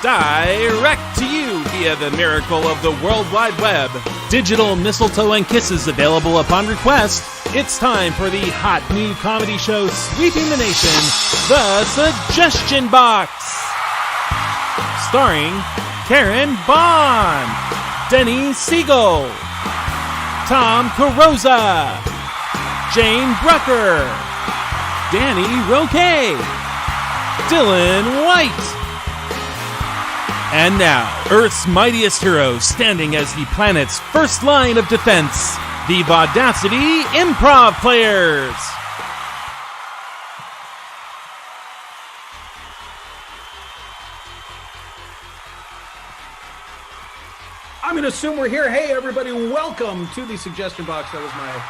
Direct to you via the miracle of the World Wide Web. Digital mistletoe and kisses available upon request. It's time for the hot new comedy show sweeping the nation, The Suggestion Box. Starring Karen Bond, Denny Siegel, Tom Carrozza, Jane Brucker, Danny ROQUE, Dylan White. And now, Earth's mightiest heroes standing as the planet's first line of defense, the Vaudacity Improv Players. I'm going to assume we're here. Hey, everybody, welcome to the Suggestion Box. That was my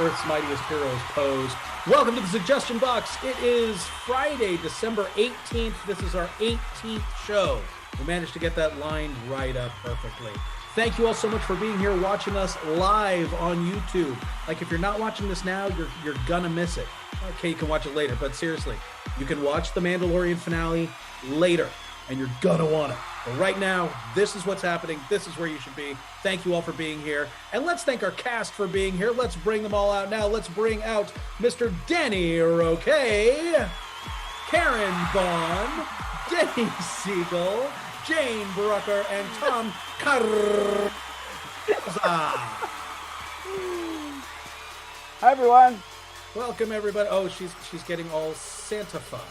Earth's Mightiest Heroes pose. Welcome to the Suggestion Box. It is Friday, December 18th. This is our 18th show. We managed to get that lined right up perfectly. Thank you all so much for being here, watching us live on YouTube. Like, if you're not watching this now, you're gonna miss it. Okay, you can watch it later, but seriously, you can watch the Mandalorian finale later, and you're gonna want it. But right now, this is what's happening. This is where you should be. Thank you all for being here. And let's thank our cast for being here. Let's bring them all out now. Let's bring out Mr. Denny ROQUE, Karen Bond, Denny Siegel, Jane Brucker, and Tom Carrozza. Hi, everyone. Welcome, everybody. Oh, she's getting all Santa-fied.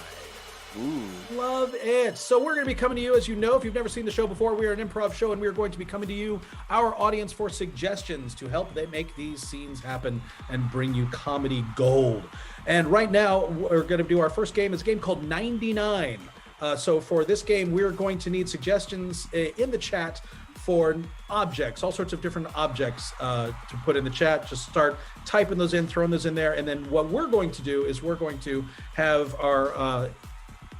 Ooh. Love it. So we're going to be coming to you, as you know, if you've never seen the show before, we are an improv show, and we are going to be coming to you, our audience, for suggestions to help make these scenes happen and bring you comedy gold. And right now, we're going to do our first game. It's a game called 99. So for this game, we're going to need suggestions in the chat for objects, all sorts of different objects to put in the chat. Just start typing those in, throwing those in there. And then what we're going to do is we're going to have our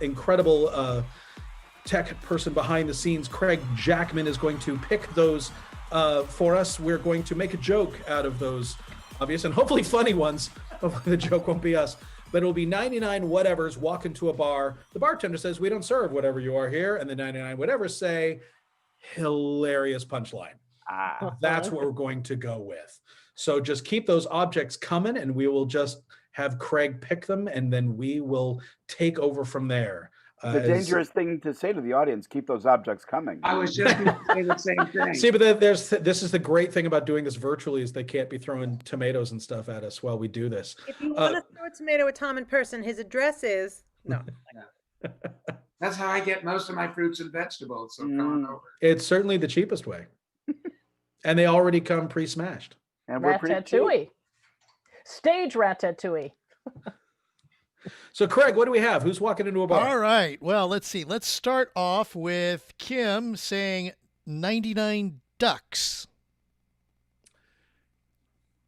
incredible tech person behind the scenes, Craig Jackman, is going to pick those for us. We're going to make a joke out of those obvious and hopefully funny ones. Hopefully the joke won't be us. But it'll be 99 whatevers walk into a bar. The bartender says, "We don't serve whatever you are here." And the 99 whatevers say, "Hilarious punchline." That's what we're going to go with. So just keep those objects coming, and we will just have Craig pick them, and then we will take over from there. The dangerous thing to say to the audience, keep those objects coming. I was just going to say the same thing. See, but this is the great thing about doing this virtually, is they can't be throwing tomatoes and stuff at us while we do this. If you want to throw a tomato at Tom in person, his address is... No. That's how I get most of my fruits and vegetables, so come on over. It's certainly the cheapest way. And they already come pre-smashed. And we're pretty Ratatouille. Stage ratatouille. So, Craig, what do we have? Who's walking into a bar? All right. Well, let's see. Let's start off with Kim saying 99 ducks.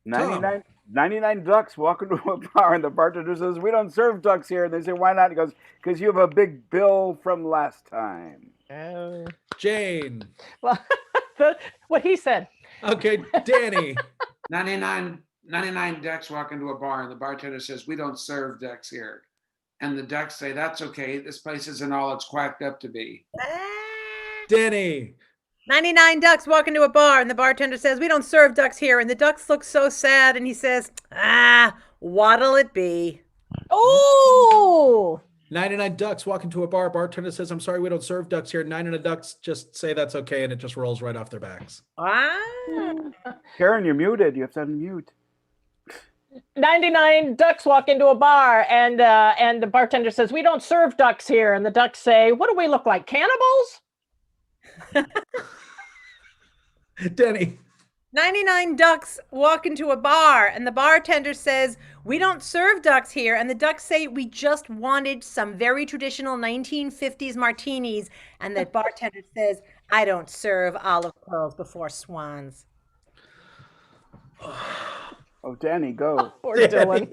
99 ducks walk into a bar, and the bartender says, "We don't serve ducks here." And they say, "Why not?" He goes, "Because you have a big bill from last time." Jane. Well, what he said. Okay, Danny. 99 ducks walk into a bar, and the bartender says, "We don't serve ducks here." And the ducks say, "That's okay. This place isn't all it's quacked up to be." Denny. 99 ducks walk into a bar, and the bartender says, "We don't serve ducks here." And the ducks look so sad, and he says, "What'll it be?" Oh! 99 ducks walk into a bar. Bartender says, "I'm sorry, we don't serve ducks here." 99 ducks just say that's okay, and it just rolls right off their backs. Karen, you're muted. You have to unmute. 99 ducks walk into a bar, and the bartender says, "We don't serve ducks here." And the ducks say, "What do we look like, cannibals?" Denny. 99 ducks walk into a bar, and the bartender says, "We don't serve ducks here." And the ducks say, "We just wanted some very traditional 1950s martinis." And the bartender says, "I don't serve olive pearls before swans." Oh, Danny, go. Poor Dylan.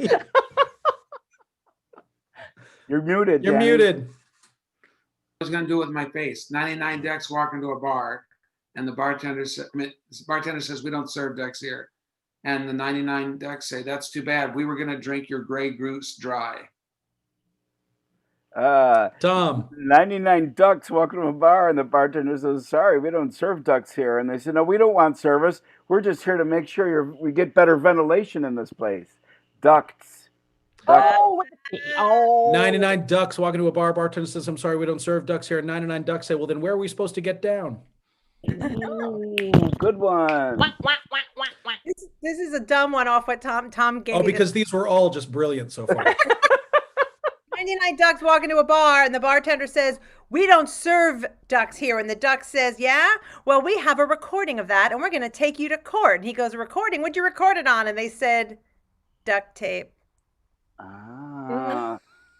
You're muted. You're Danny. muted. I was going to do it with my face. 99 ducks walk into a bar, and the bartender says, "We don't serve ducks here." And the 99 ducks say, "That's too bad. We were going to drink your Grey Goose dry." Tom. 99 ducks walking to a bar, and the bartender says, "Sorry, we don't serve ducks here." And they said, "No, we don't want service. We're just here to make sure we get better ventilation in this place." Ducts. Oh, 99 ducks walking to a bar. Bartender says, "I'm sorry, we don't serve ducks here." And 99 ducks say, "Well, then where are we supposed to get down?" Ooh, good one. This is a dumb one off what Tom gave. Oh, because these were all just brilliant so far. 99 ducks walk into a bar and the bartender says, "We don't serve ducks here." And the duck says, "Yeah? Well, we have a recording of that and we're going to take you to court." And he goes, "A recording? What'd you record it on?" And they said, "Duct tape."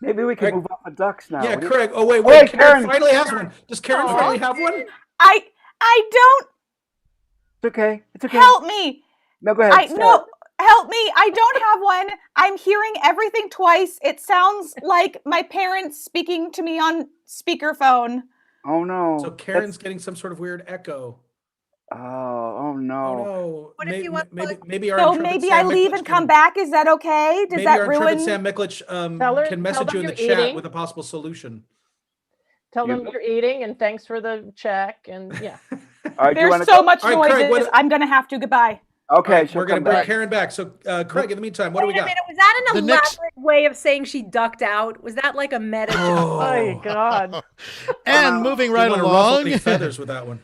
Maybe we can move on to ducks now. Yeah, Craig. Oh, wait. Karen Karen finally has one. Does Karen finally have one? I don't. It's okay. It's okay. Help me. No, go ahead. No, help me. I don't have one. I'm hearing everything twice. It sounds like my parents speaking to me on speakerphone. Oh no. So Karen's getting some sort of weird echo. Oh no. Oh no. What if you want maybe our So intrepid maybe Sam I leave Miklich and come back. Is that okay? Does maybe that our intrepid ruin? Sam Miklich Tell can message them you in the you're chat eating. with a possible solution. Tell them you're eating and thanks for the check. And yeah. All right, There's so much All right, noises. Craig, what- I'm gonna have to. Goodbye. Okay, We're going to bring Karen back. So, Craig, in the meantime, what do we Wait a got? minute, was that an The next- elaborate way of saying she ducked out? Was that like a meta joke? Oh my God. And moving right You wanna ruffle along. the feathers with that one.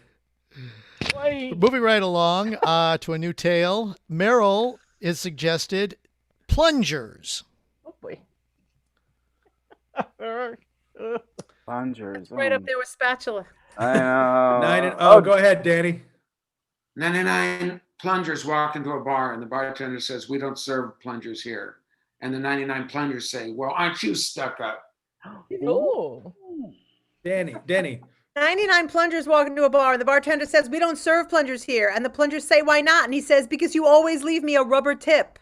Moving right along to a new tale. Meryl is suggested plungers. Oh boy. Plungers. Right up there with spatula. I know. Oh, go ahead, Danny. 99 plungers walk into a bar and the bartender says, "We don't serve plungers here." And the 99 plungers say, "Well, aren't you stuck up?" Ooh. Danny. 99 plungers walk into a bar and the bartender says, "We don't serve plungers here." And the plungers say, "Why not?" And he says, "Because you always leave me a rubber tip."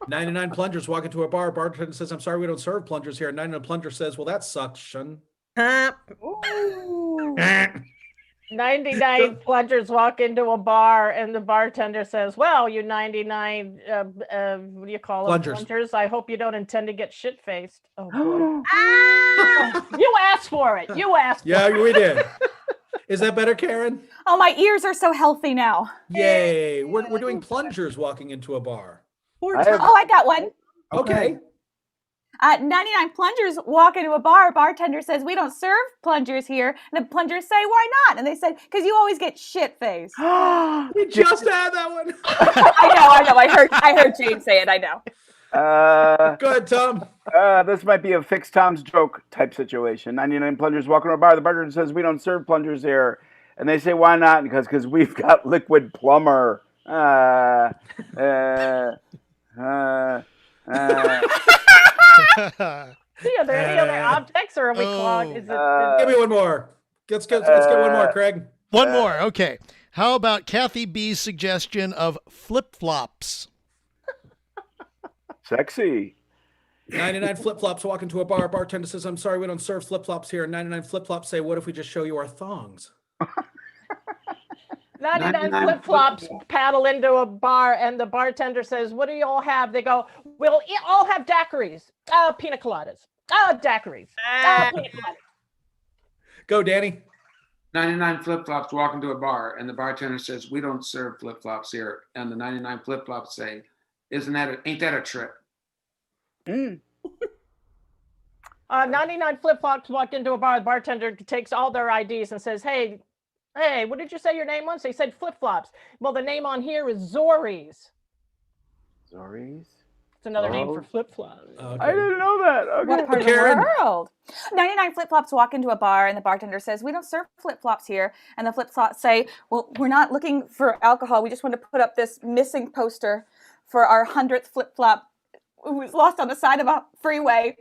99 plungers walk into a bar. Bartender says, "I'm sorry, we don't serve plungers here." 99 plunger says, "Well, that sucks, son." Huh? 99 plungers walk into a bar and the bartender says, "Well, you 99, what do you call them? Plungers. I hope you don't intend to get shit-faced." Oh, boy. You asked for it. You asked Yeah, for it. we did. Is that better, Karen? Oh, my ears are so healthy now. Yay. We're doing plungers walking into a bar. Oh, I got one. Okay. 99 plungers walk into a bar. Bartender says, "We don't serve plungers here." And the plungers say, "Why not?" And they said, "Because you always get shit faced." We just had that one. I know. I heard James say it. I know. Go ahead, Tom. This might be a fix Tom's joke type situation. 99 plungers walking to a bar. The bartender says, "We don't serve plungers here." And they say, "Why not?" Because we've got liquid plumber. See, are there any other objects or are we clogged? Is it, Give me one more. Let's get one more, Craig. One more. Okay. How about Kathy B's suggestion of flip-flops? Sexy. 99 flip-flops walk into a bar. Bartender says, "I'm sorry, we don't serve flip-flops here." 99 flip-flops say, "What if we just show you our thongs?" 99 flip-flops paddle into a bar and the bartender says, "What do you all have?" They go, "We'll all have daiquiris, pina coladas, daiquiris, pina coladas." Go, Danny. 99 flip-flops walk into a bar and the bartender says, "We don't serve flip-flops here." And the 99 flip-flops say, ain't that a trip?" 99 flip-flops walk into a bar. The bartender takes all their IDs and says, Hey, what did you say your name was?" They said flip-flops. "Well, the name on here is Zoris." Zoris? It's another name for flip-flops. I didn't know that. Okay. What part of the world? 99 flip-flops walk into a bar and the bartender says, "We don't serve flip-flops here." And the flip-flops say, "Well, we're not looking for alcohol. We just want to put up this missing poster for our 100th flip-flop who was lost on the side of a freeway."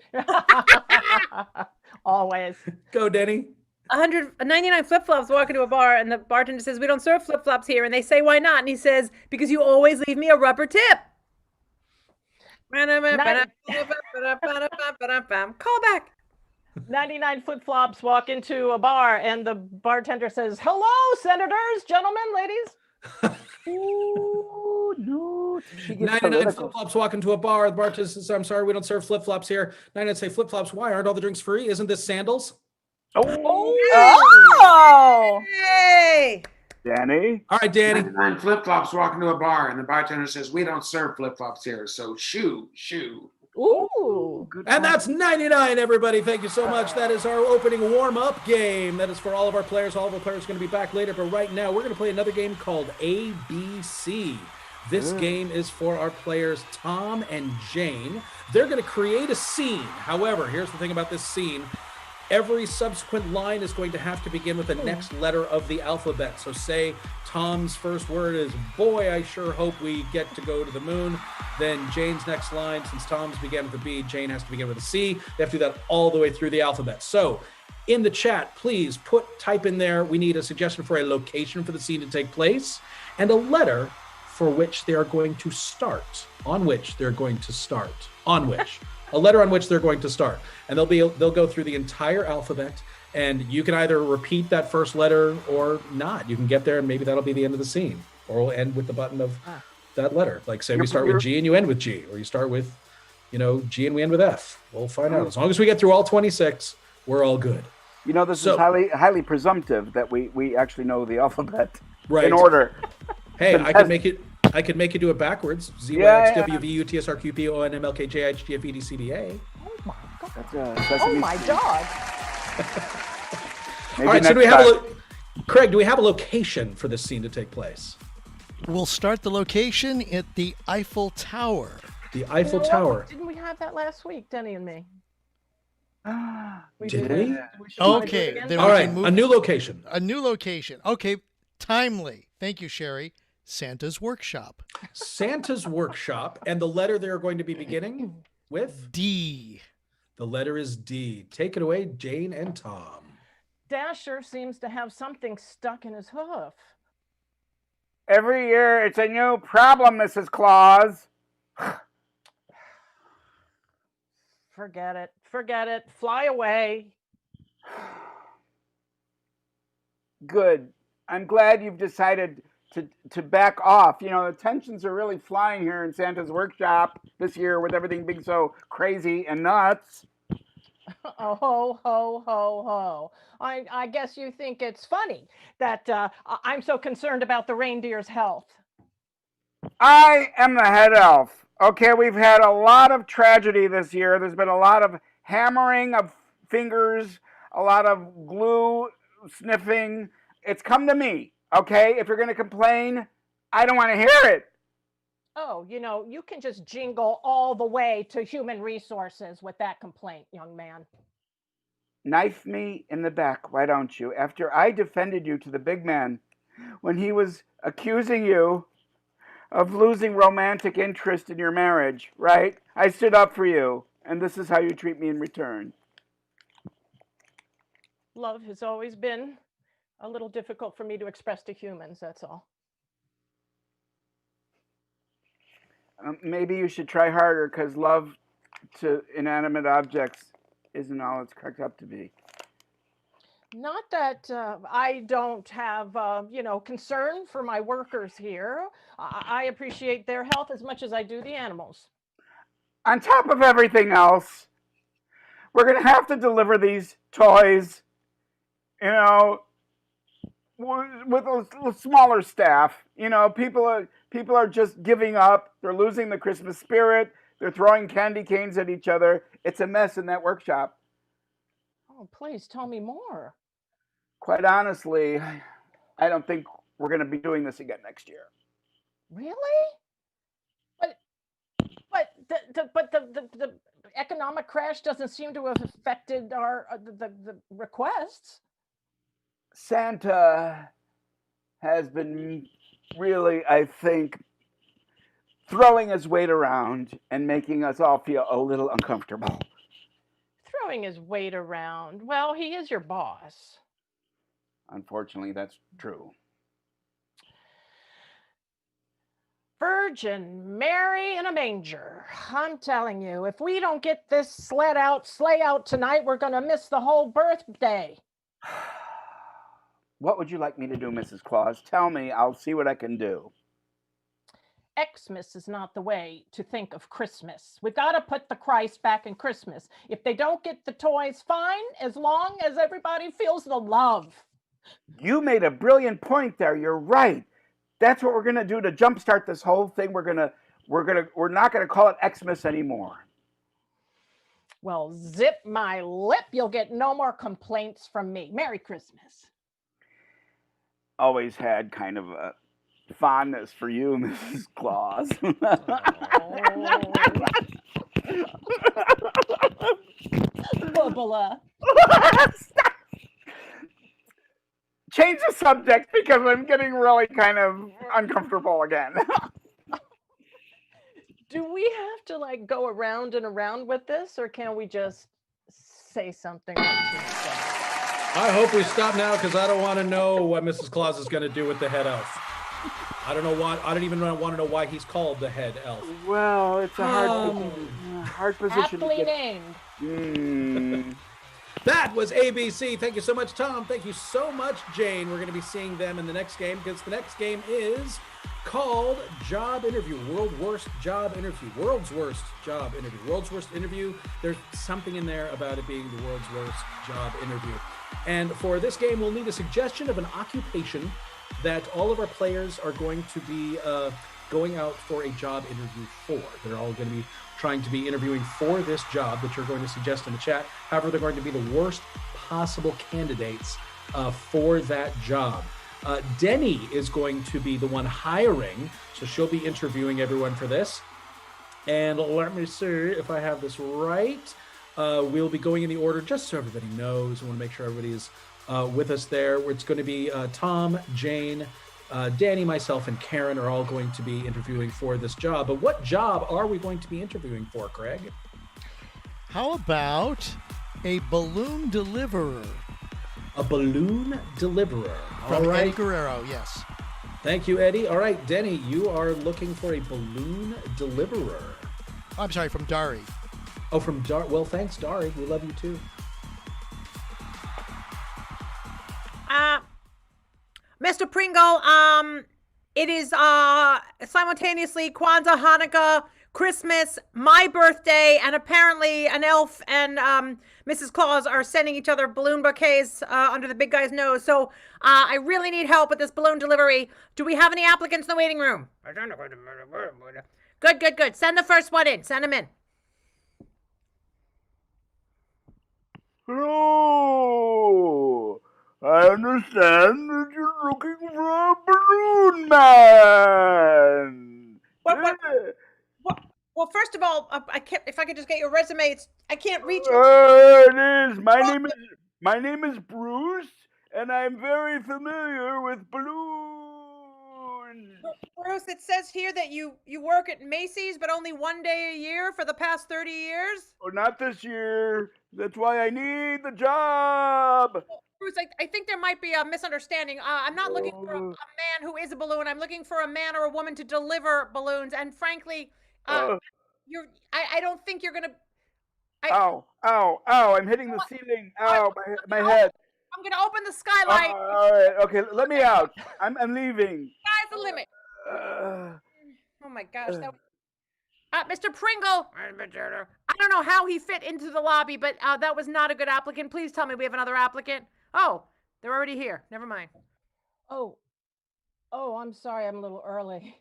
Always. Go, Denny. 99 flip-flops walk into a bar and the bartender says, "We don't serve flip-flops here." And they say, "Why not?" And he says, "Because you always leave me a rubber tip." Call back. 99 flip-flops walk into a bar and the bartender says, "Hello, senators, gentlemen, ladies." Ooh, no. She gets 99 political. flip-flops walk into a bar. The bartender says, I'm sorry, we don't serve flip-flops here. 99 say, flip-flops, why? Aren't all the drinks free? Isn't this sandals? Oh. Hey! Danny? All right, Danny. 99 flip-flops walk into a bar, and the bartender says, we don't serve flip-flops here, so shoo. Ooh. Good And one. that's 99, everybody. Thank you so much. That is our opening warm-up game. That is for all of our players. All of our players are going to be back later, but right now we're going to play another game called ABC. This game is for our players, Tom and Jane. They're going to create a scene. However, here's the thing about this scene. Every subsequent line is going to have to begin with the next letter of the alphabet. So say Tom's first word is, boy, I sure hope we get to go to the moon. Then Jane's next line, since Tom's began with a B, Jane has to begin with a C. They have to do that all the way through the alphabet. So in the chat, please type in there, we need a suggestion for a location for the scene to take place and a letter for which they are going to start, on which they're going to start, on which. A letter on which they're going to start. And they'll go through the entire alphabet, and you can either repeat that first letter or not. You can get there and maybe that'll be the end of the scene. Or we'll end with the button of that letter. Like say we start with G and you end with G, or you start with, G and we end with F. We'll find out. As long as we get through all 26, we're all good. This is highly presumptive that we actually know the alphabet in Right. order. Hey, I could make you do it backwards. Z, Y, X, W, V, U, T, S, R, Q, P, O, N, M, L, K, J, H, G, F, E, D, C, D, A. Oh my God. That's Oh my dog. All right, so Craig, do we have a location for this scene to take place? We'll start the location at the Eiffel Tower. The Eiffel You know Tower. what? Didn't we have that last week, Denny and me? We Did did. we? Okay, then All we right, can move a new location. a new location. Okay, timely. Thank you, Sherry. Santa's workshop. Santa's workshop, and the letter they're going to be beginning with? D. The letter is D. Take it away, Jane and Tom. Dasher seems to have something stuck in his hoof. Every year it's a new problem, Mrs. Claus. Forget it. Forget it. Fly away. Good. I'm glad you've decided to back off. The tensions are really flying here in Santa's workshop this year with everything being so crazy and nuts. Oh, ho, ho, ho, ho. I guess you think it's funny that I'm so concerned about the reindeer's health. I am the head elf. Okay, we've had a lot of tragedy this year. There's been a lot of hammering of fingers, a lot of glue sniffing. It's come to me. Okay, if you're going to complain, I don't want to hear it. Oh, you can just jingle all the way to human resources with that complaint, young man. Knife me in the back, why don't you? After I defended you to the big man when he was accusing you of losing romantic interest in your marriage, right? I stood up for you, and this is how you treat me in return. Love has always been a little difficult for me to express to humans, that's all. Maybe you should try harder, because love to inanimate objects isn't all it's cracked up to be. Not that I don't have, concern for my workers here. I appreciate their health as much as I do the animals. On top of everything else, we're going to have to deliver these toys, with a smaller staff. People are just giving up. They're losing the Christmas spirit. They're throwing candy canes at each other. It's a mess in that workshop. Oh, please tell me more. Quite honestly, I don't think we're going to be doing this again next year. Really? But the economic crash doesn't seem to have affected our the requests. Santa has been really, I think, throwing his weight around and making us all feel a little uncomfortable. Throwing his weight around. Well, he is your boss. Unfortunately, that's true. Virgin Mary in a manger. I'm telling you, if we don't get this sleigh out tonight, we're going to miss the whole birthday. What would you like me to do, Mrs. Claus? Tell me, I'll see what I can do. Xmas is not the way to think of Christmas. We got to put the Christ back in Christmas. If they don't get the toys, fine, as long as everybody feels the love. You made a brilliant point there. You're right. That's what we're gonna do to jumpstart this whole thing. We're not gonna call it Xmas anymore. Well, zip my lip. You'll get no more complaints from me. Merry Christmas. Always had kind of a fondness for you, Mrs. Claus. Bubba. Change the subject because I'm getting really kind of uncomfortable again. Do we have to like go around and around with this, or can we just say something? I hope we stop now because I don't want to know what Mrs. Claus is going to do with the head elf. I don't know why. I don't even want to know why he's called the head elf. Well, it's a hard position to Aptly get. named. That was ABC. Thank you so much, Tom. Thank you so much, Jane. We're going to be seeing them in the next game because the next game is called Job Interview. World's Worst Job Interview. World's Worst Job Interview. World's Worst Interview. There's something in there about it being the world's worst job interview. And for this game, we'll need a suggestion of an occupation that all of our players are going to be going out for a job interview for. They're all going to be trying to be interviewing for this job that you're going to suggest in the chat. However, they're going to be the worst possible candidates for that job. Denny is going to be the one hiring, so she'll be interviewing everyone for this. And let me see if I have this right. We'll be going in the order just so everybody knows. I want to make sure everybody's with us there. It's going to be Tom, Jane, Danny, myself, and Karen are all going to be interviewing for this job. But what job are we going to be interviewing for, Craig? How about a balloon deliverer? A balloon deliverer. From All right. Eddie Guerrero, yes. Thank you, Eddie. All right, Denny, you are looking for a balloon deliverer. I'm sorry, from Dari. Oh, from Dar. Well, thanks, Dari. We love you too. Mr. Pringle, it is simultaneously Kwanzaa, Hanukkah, Christmas, my birthday, and apparently an elf and Mrs. Claus are sending each other balloon bouquets under the big guy's nose. So I really need help with this balloon delivery. Do we have any applicants in the waiting room? Good, good, good. Send the first one in. Send them in. Hello. I understand that you're looking for a balloon man. Well, first of all, I can't. If I could just get your resume, I can't reach it. It is. My name is Bruce, and I'm very familiar with balloons. Bruce, it says here that you work at Macy's, but only one day a year for the past 30 years. Oh, not this year. That's why I need the job. Bruce, I think there might be a misunderstanding. I'm not looking for a man who is a balloon. I'm looking for a man or a woman to deliver balloons. And frankly, I don't think you're gonna. Ow! I'm hitting the ceiling. Ow! My head. I'm gonna open the skylight. All right. Okay. Let me out. I'm leaving. Sky's the limit. Oh my gosh. Mr. Pringle. I don't know how he fit into the lobby, but that was not a good applicant. Please tell me we have another applicant. Oh, they're already here. Never mind. Oh, I'm sorry. I'm a little early.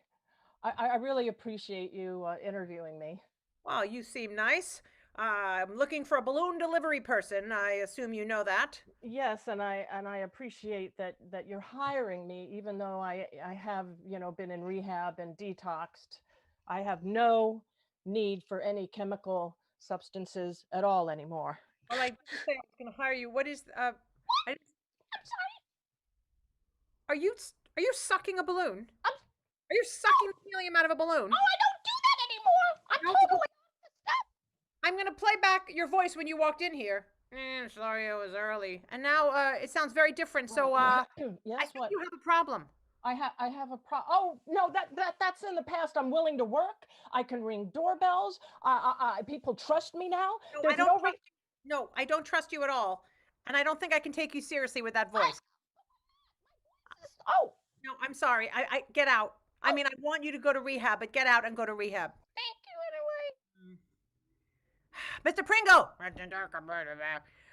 I really appreciate you interviewing me. Well, you seem nice. I'm looking for a balloon delivery person. I assume you know that. Yes, and I appreciate that you're hiring me, even though I have been in rehab and detoxed. I have no need for any chemical substances at all anymore. Well, I didn't say I was going to hire you. What is I'm sorry. Are you sucking a balloon? Are you sucking helium out of a balloon? Oh, I don't do that anymore. I'm totally off the stuff. I'm going to play back your voice when you walked in here. Sorry, it was early. And now it sounds very different. So yes, I think you have a problem. I have a problem. Oh no, that's in the past. I'm willing to work. I can ring doorbells. People trust me now. No, I don't trust you at all, and I don't think I can take you seriously with that voice. Oh no, I'm sorry. I get out. I mean, I want you to go to rehab, but get out and go to rehab. Thank you anyway. Mr. Pringle.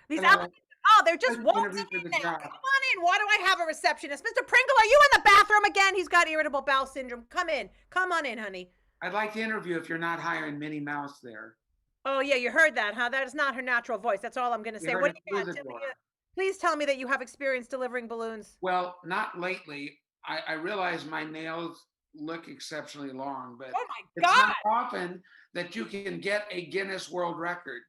These applicants, they're just waltzing in now. Come on in. Why do I have a receptionist? Mr. Pringle, are you in the bathroom again? He's got irritable bowel syndrome. Come in. Come on in, honey. I'd like to interview if you're not hiring Minnie Mouse there. Oh, yeah, you heard that, huh? That is not her natural voice. That's all I'm going to say. What do you got? Please tell me that you have experience delivering balloons. Well, not lately. I realize my nails look exceptionally long, but oh my it's God. not often that you can get a Guinness World Record.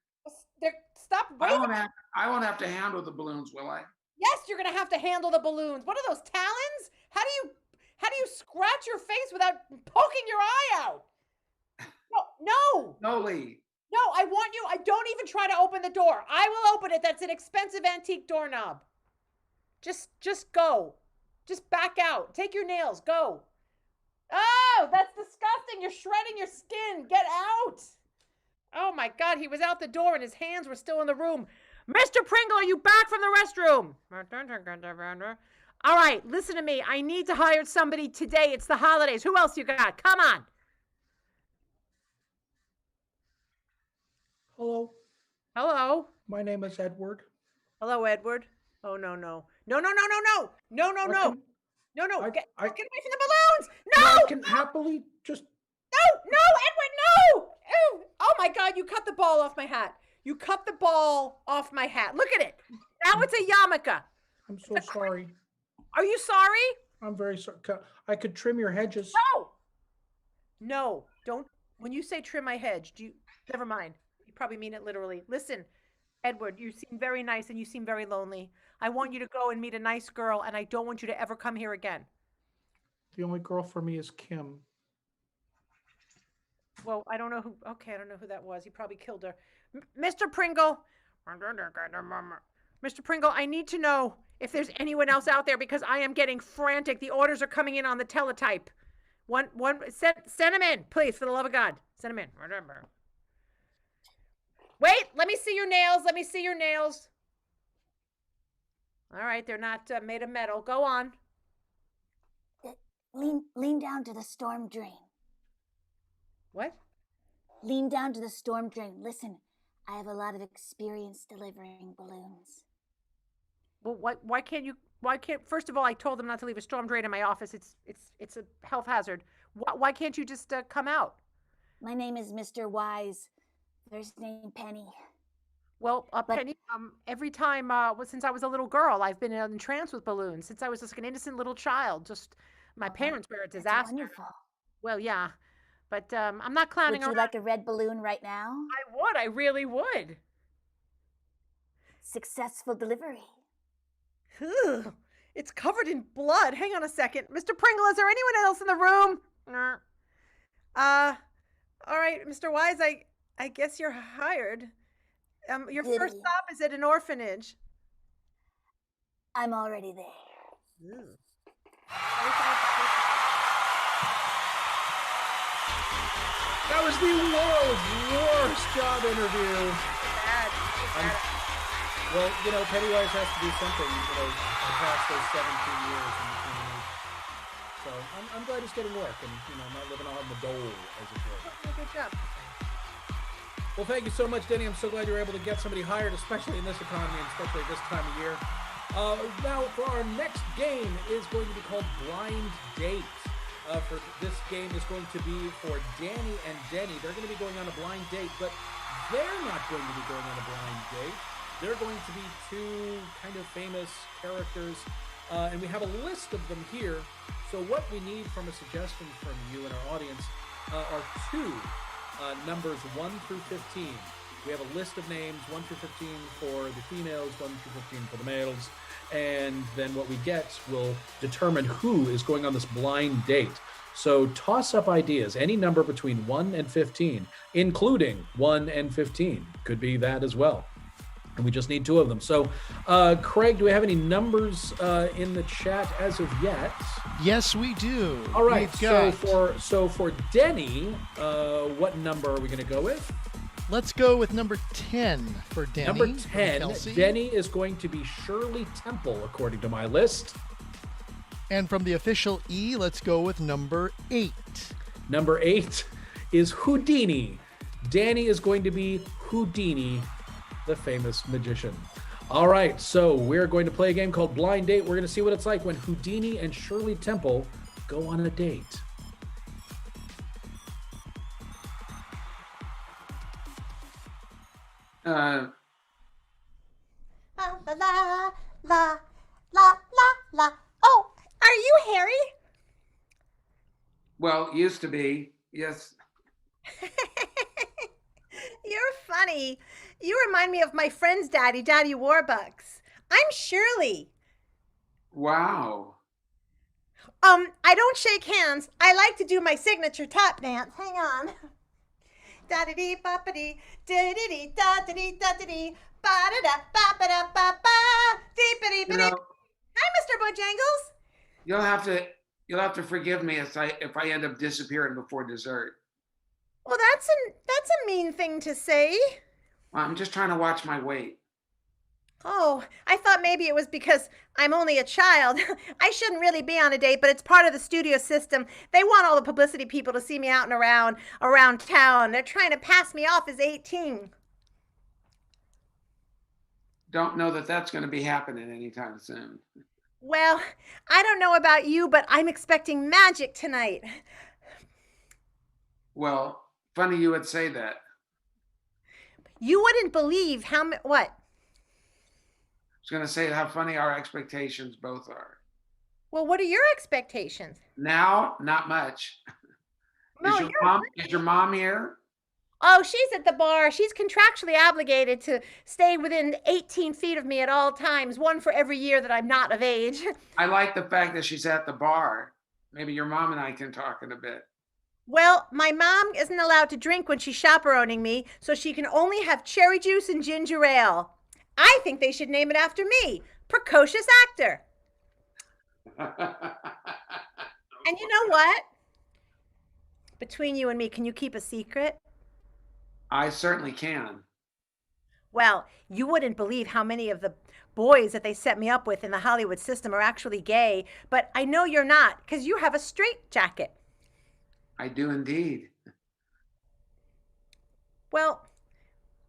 Stop waving. I won't have to handle the balloons, will I? Yes, you're going to have to handle the balloons. What are those, talons? How do you scratch your face without poking your eye out? No. No, Lee. No, I want you. I don't even try to open the door. I will open it. That's an expensive antique doorknob. Just go. Just back out. Take your nails. Go. Oh, that's disgusting. You're shredding your skin. Get out. Oh my God, he was out the door and his hands were still in the room. Mr. Pringle, are you back from the restroom? All right, listen to me. I need to hire somebody today. It's the holidays. Who else you got? Come on. Hello. Hello. My name is Edward. Hello, Edward. Oh, no. No. Get away from the balloons. No. I can happily just. No, Edward, no. Ew. Oh my God, you cut the ball off my hat. You cut the ball off my hat. Look at it. Now it's a yarmulke. I'm so sorry. Are you sorry? I'm very sorry. I could trim your hedges. No, don't. When you say trim my hedge, never mind. You probably mean it literally. Listen, Edward, you seem very nice and you seem very lonely. I want you to go and meet a nice girl and I don't want you to ever come here again. The only girl for me is Kim. Well, I don't know who. Okay, I don't know who that was. He probably killed her. Mr. Pringle. Mr. Pringle, I need to know if there's anyone else out there because I am getting frantic. The orders are coming in on the teletype. Send him in, please, for the love of God. Send him in. Wait, let me see your nails. All right, they're not made of metal. Go on. Lean down to the storm drain. What? Lean down to the storm drain. Listen, I have a lot of experience delivering balloons. Well, why can't, first of all, I told them not to leave a storm drain in my office. It's a health hazard. Why can't you just come out? My name is Mr. Wise. First name Penny. Well, Penny, every time, since I was a little girl, I've been entranced with balloons. Since I was just an innocent little child. Just, my parents were a disaster. Wonderful. Well, yeah. But I'm not clowning around. Would you like a red balloon right now? I would. I really would. Successful delivery. Ugh, it's covered in blood. Hang on a second. Mr. Pringle, is there anyone else in the room? All right, Mr. Wise, I guess you're hired. Your first stop is at an orphanage. I'm already there. That was the world's worst job interview. Bad. Well, Pennywise has to do something, past those 17 years in between. So I'm glad he's getting work and, not living on the dole, as it were. Good job. Well, thank you so much, Denny. I'm so glad you were able to get somebody hired, especially in this economy and especially this time of year. Now, for our next game is going to be called Blind Date. For this game is going to be for Danny and Denny. They're going to be going on a blind date, but they're not going to be going on a blind date. They're going to be two kind of famous characters, and we have a list of them here. So what we need from a suggestion from you and our audience are two numbers 1 through 15. We have a list of names, 1 through 15 for the females, 1 through 15 for the males, and then what we get will determine who is going on this blind date. So toss up ideas, any number between 1 and 15, including 1 and 15. Could be that as well. And we just need two of them. So, Craig, do we have any numbers in the chat as of yet? Yes, we do. All right. So for Denny, what number are we going to go with? Let's go with number 10 for Denny. Number 10, Denny is going to be Shirley Temple, according to my list. And from the official E, let's go with number 8. Number 8 is Houdini. Danny is going to be Houdini, the famous magician. All right, so we're going to play a game called Blind Date. We're going to see what it's like when Houdini and Shirley Temple go on a date. La la la la la la. Oh, are you Harry? Well, used to be, yes. You're funny. You remind me of my friend's daddy, Daddy Warbucks. I'm Shirley. Wow. I don't shake hands. I like to do my signature tap dance. Hang on. Da da dee ba ba dee, da da dee da da dee da da dee, ba da da ba ba da ba ba, dee ba dee ba dee. Hi, Mr. Bojangles. You'll have to forgive me if I end up disappearing before dessert. Well, that's a mean thing to say. I'm just trying to watch my weight. Oh, I thought maybe it was because I'm only a child. I shouldn't really be on a date, but it's part of the studio system. They want all the publicity people to see me out and around town. They're trying to pass me off as 18. Don't know that that's going to be happening anytime soon. Well, I don't know about you, but I'm expecting magic tonight. Well, funny you would say that. You wouldn't believe what? I was going to say how funny our expectations both are. Well, what are your expectations? Now, not much. No, Is your mom here? Oh, she's at the bar. She's contractually obligated to stay within 18 feet of me at all times, one for every year that I'm not of age. I like the fact that she's at the bar. Maybe your mom and I can talk in a bit. Well, my mom isn't allowed to drink when she's chaperoning me, so she can only have cherry juice and ginger ale. I think they should name it after me, Precocious Actor. And you know what? Between you and me, can you keep a secret? I certainly can. Well, you wouldn't believe how many of the boys that they set me up with in the Hollywood system are actually gay, but I know you're not because you have a straitjacket. I do indeed. Well,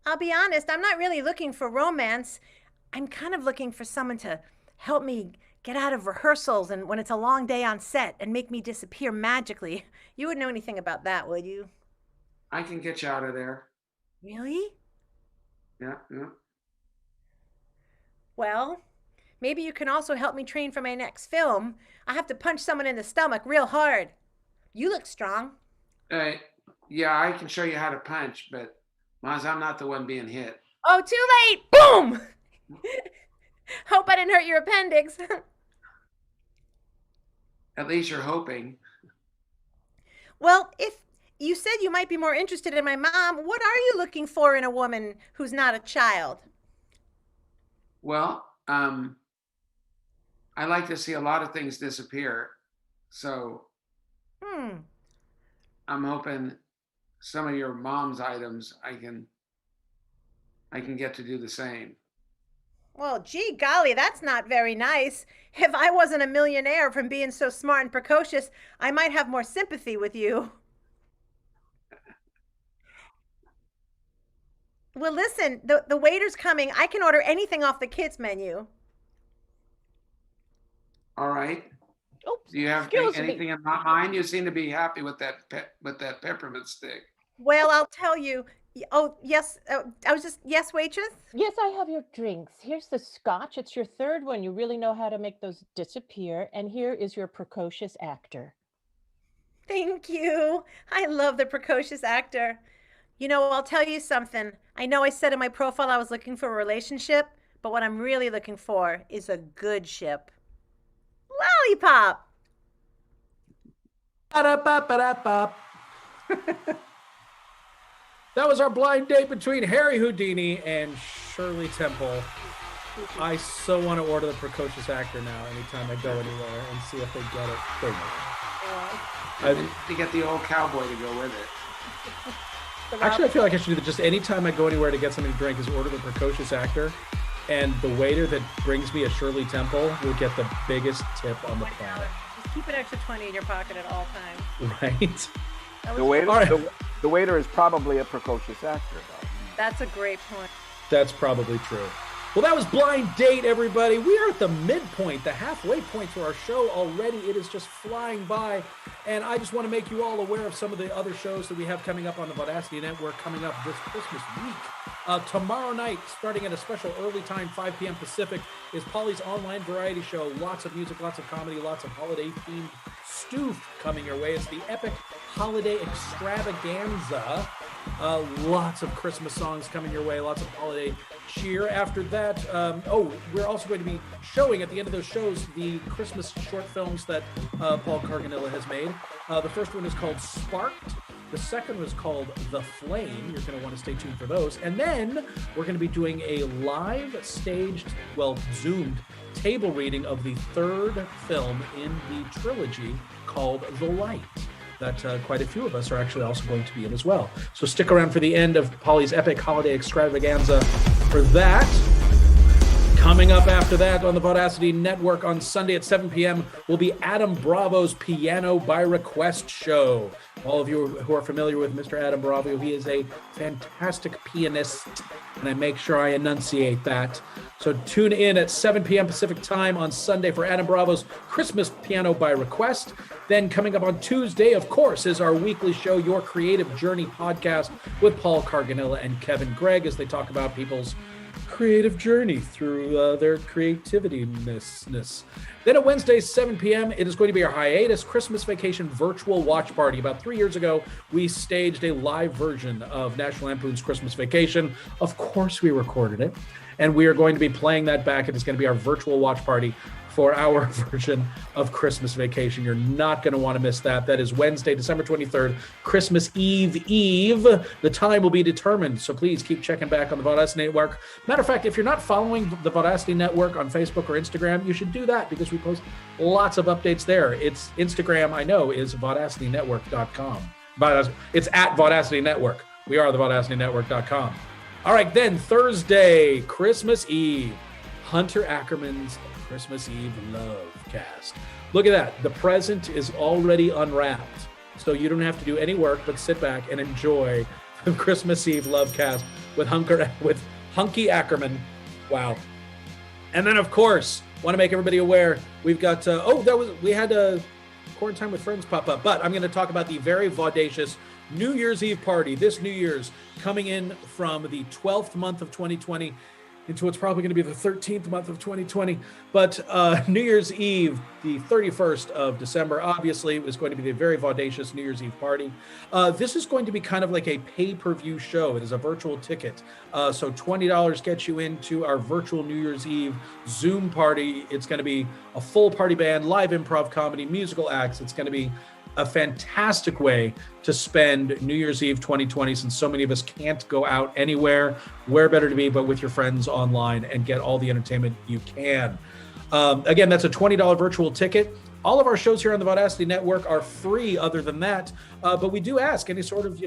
I'll be honest, I'm not really looking for romance. I'm kind of looking for someone to help me get out of rehearsals and when it's a long day on set and make me disappear magically. You wouldn't know anything about that, would you? I can get you out of there. Really? Yeah. Well, maybe you can also help me train for my next film. I have to punch someone in the stomach real hard. You look strong. Yeah, I can show you how to punch, but Maz, I'm not the one being hit. Oh, too late! Boom! Hope I didn't hurt your appendix. At least you're hoping. Well, if you said you might be more interested in my mom, what are you looking for in a woman who's not a child? Well, I like to see a lot of things disappear. So I'm hoping some of your mom's items I can get to do the same. Well, gee golly, that's not very nice. If I wasn't a millionaire from being so smart and precocious, I might have more sympathy with you. Well, listen, the waiter's coming. I can order anything off the kids' menu. All right. Oops, Do you have anything in mind? You seem to be happy with that peppermint stick. Well, I'll tell you. Oh, yes. Yes, waitress? Yes, I have your drinks. Here's the scotch. It's your third one. You really know how to make those disappear. And here is your precocious actor. Thank you. I love the precocious actor. You know, I'll tell you something. I know I said in my profile I was looking for a relationship, but what I'm really looking for is a good ship. Lollipop! Ba-da-ba-ba-da-bop. That was our blind date between Harry Houdini and Shirley Temple. I so want to order the precocious actor now anytime I go anywhere and see if they get it. They know. To get the old cowboy to go with it. Actually, I feel like I should do that just anytime I go anywhere to get something to drink is order the precocious actor. and the waiter that brings me a Shirley Temple will get the biggest tip on the planet. Just keep an extra 20 in your pocket at all times. Right? The waiter is probably a precocious actor, though. That's a great point. That's probably true. Well, that was Blind Date, everybody. We are at the midpoint, the halfway point to our show already. It is just flying by. And I just want to make you all aware of some of the other shows that we have coming up on the Vaudacity Network coming up this Christmas week. Tomorrow night, starting at a special early time, 5 p.m. Pacific, is Polly's online variety show. Lots of music, lots of comedy, lots of holiday-themed stoof coming your way. It's the epic holiday extravaganza. Lots of Christmas songs coming your way, lots of holiday cheer. After that, we're also going to be showing at the end of those shows the Christmas short films that Paul Carganilla has made. The first one is called Sparked. The second was called The Flame. You're going to want to stay tuned for those. And then we're going to be doing a live staged, zoomed table reading of the third film in the trilogy called The Light, that quite a few of us are actually also going to be in as well. So stick around for the end of Polly's epic holiday extravaganza for that. Coming up after that on the Vaudacity Network on Sunday at 7 p.m. will be Adam Bravo's Piano by Request show. All of you who are familiar with Mr. Adam Bravo, he is a fantastic pianist, and I make sure I enunciate that. So tune in at 7 p.m. Pacific time on Sunday for Adam Bravo's Christmas Piano by Request. Then coming up on Tuesday, of course, is our weekly show, Your Creative Journey podcast with Paul Carganilla and Kevin Gregg, as they talk about people's creative journey through their creativity-ness. Then at Wednesday, 7 p.m., it is going to be our hiatus Christmas vacation virtual watch party. About 3 years ago, we staged a live version of National Lampoon's Christmas Vacation. Of course, we recorded it, and we are going to be playing that back, and it's going to be our virtual watch party for our version of Christmas Vacation. You're not going to want to miss that. That is Wednesday, December 23rd, Christmas Eve. The time will be determined, so please keep checking back on the Vaudacity Network. Matter of fact, if you're not following the Vaudacity Network on Facebook or Instagram, you should do that because we post lots of updates there. It's Instagram, I know, is VaudacityNetwork.com. It's at Vaudacity Network. We are the VaudacityNetwork.com. All right, then Thursday, Christmas Eve, Hunter Ackerman's Christmas Eve Love Cast. Look at that. The present is already unwrapped. So you don't have to do any work but sit back and enjoy the Christmas Eve Love Cast with Hunky Ackerman. Wow. And then, of course, want to make everybody aware, we've got, we had a Quarantine with Friends pop up, but I'm going to talk about the very vaudacious New Year's Eve party this New Year's, coming in from the 12th month of 2020 into what's probably going to be the 13th month of 2020. But New Year's Eve, the 31st of December, obviously, is going to be the very vaudacious New Year's Eve party. This is going to be kind of like a pay-per-view show. It is a virtual ticket. So $20 gets you into our virtual New Year's Eve Zoom party. It's going to be a full party band, live improv comedy, musical acts. It's going to be a fantastic way to spend New Year's Eve 2020, since so many of us can't go out anywhere. Where better to be but with your friends online and get all the entertainment you can. Again, that's a $20 virtual ticket. All of our shows here on the Vaudacity Network are free other than that, but we do ask any sort of,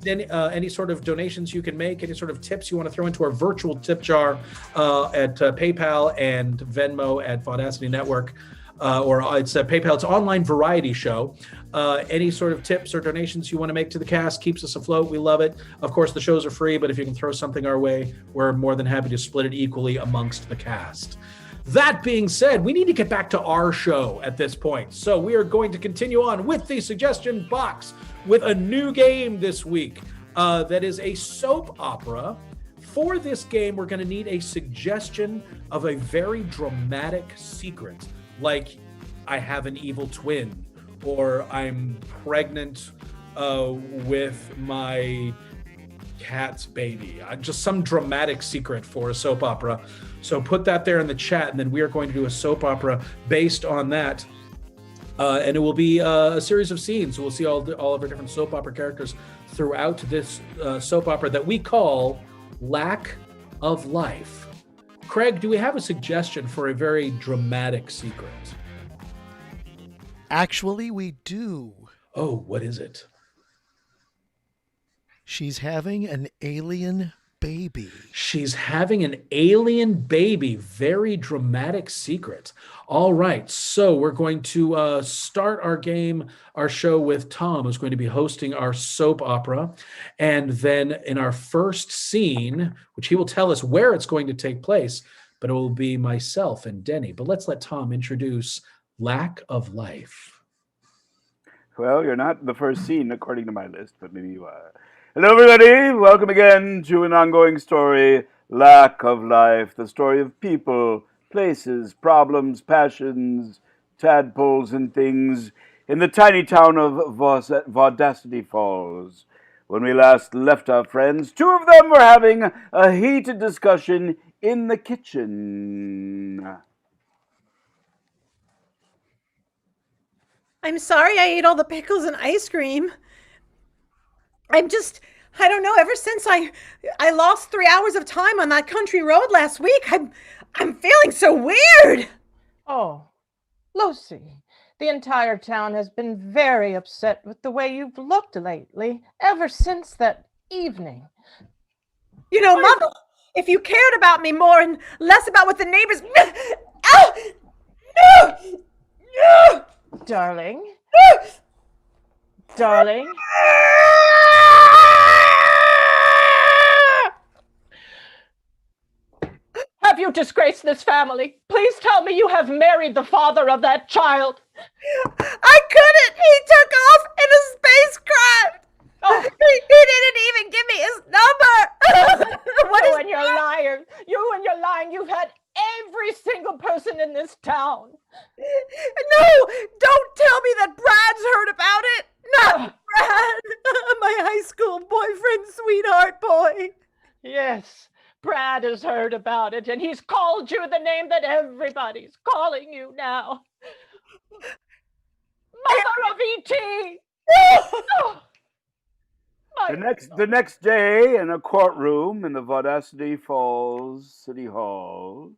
any sort of donations you can make, any sort of tips you want to throw into our virtual tip jar at PayPal and Venmo at Vaudacity Network. Or it's PayPal, it's online variety show. Any sort of tips or donations you want to make to the cast keeps us afloat. We love it. Of course, the shows are free, but if you can throw something our way, we're more than happy to split it equally amongst the cast. That being said, we need to get back to our show at this point. So we are going to continue on with the suggestion box with a new game this week that is a soap opera. For this game, we're going to need a suggestion of a very dramatic secret. Like, I have an evil twin, or I'm pregnant with my cat's baby. Just some dramatic secret for a soap opera. So put that there in the chat, and then we are going to do a soap opera based on that. And it will be a series of scenes. So we'll see all of our different soap opera characters throughout this soap opera that we call Lack of Life. Craig, do we have a suggestion for a very dramatic secret? Actually, we do. Oh, what is it? She's having an alien baby. She's having an alien baby. Very dramatic secret. All right, so we're going to start our show with Tom, who's going to be hosting our soap opera. And then in our first scene, which he will tell us where it's going to take place, but it will be myself and Denny. But let's let Tom introduce Lack of Life. Well, you're not in the first scene according to my list, but maybe you are. Hello, everybody. Welcome again to an ongoing story, Lack of Life, the story of people, places, problems, passions, tadpoles, and things in the tiny town of Vaudacity Falls. When we last left our friends, two of them were having a heated discussion in the kitchen. I'm sorry I ate all the pickles and ice cream. I don't know, ever since I lost 3 hours of time on that country road last week, I'm feeling so weird. Oh, Lucy, the entire town has been very upset with the way you've looked lately, ever since that evening. You know, Mother, if you cared about me more and less about what the neighbors... Ow! No! No! Darling? Darling? Have you disgraced this family? Please tell me you have married the father of that child. I couldn't! He took off in a spacecraft! Oh. He didn't even give me his number! You and your liars! You and your lying! You've had every single person in this town. No! Don't tell me that Brad's heard about it! Not Brad! My high school boyfriend, sweetheart boy! Yes, Brad has heard about it, and he's called you the name that everybody's calling you now. Mother of E.T. Oh. The next day, in a courtroom in the Vaudacity Falls City Hall.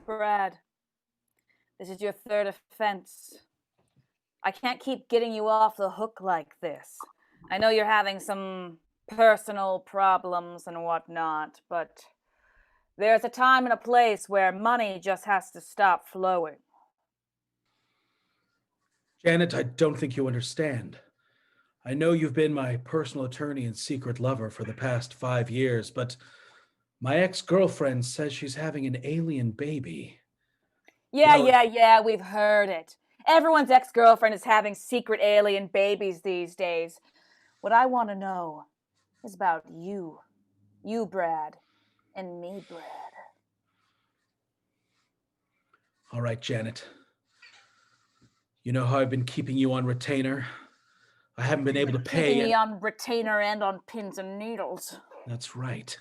Brad, this is your third offense. I can't keep getting you off the hook like this. I know you're having some personal problems and whatnot, but there's a time and a place where money just has to stop flowing. Janet, I don't think you understand. I know you've been my personal attorney and secret lover for the past 5 years, but my ex-girlfriend says she's having an alien baby. Yeah, we've heard it. Everyone's ex-girlfriend is having secret alien babies these days. What I want to know is about you, Brad, and me, Brad. All right, Janet. You know how I've been keeping you on retainer? I haven't been able to pay. Keeping me on retainer and on pins and needles. That's right.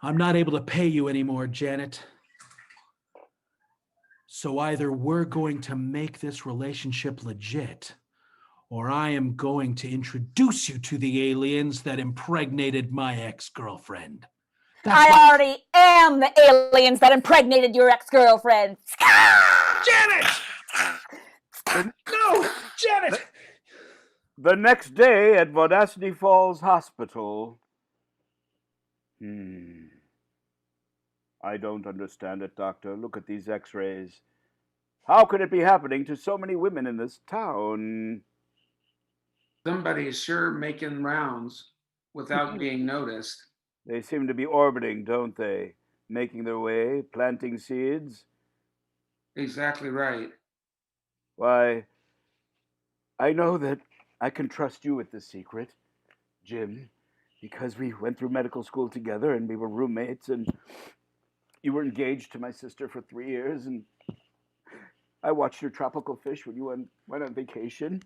I'm not able to pay you anymore, Janet. So either we're going to make this relationship legit, or I am going to introduce you to the aliens that impregnated my ex-girlfriend. I already am the aliens that impregnated your ex-girlfriend. Janet! No! Janet! The next day at Vaudacity Falls Hospital. I don't understand it, Doctor. Look at these x-rays. How could it be happening to so many women in this town? Somebody's sure making rounds without being noticed. They seem to be orbiting, don't they? Making their way, planting seeds. Exactly right. Why, I know that I can trust you with this secret, Jim, because we went through medical school together and we were roommates, and you were engaged to my sister for 3 years, and I watched your tropical fish when you went on vacation.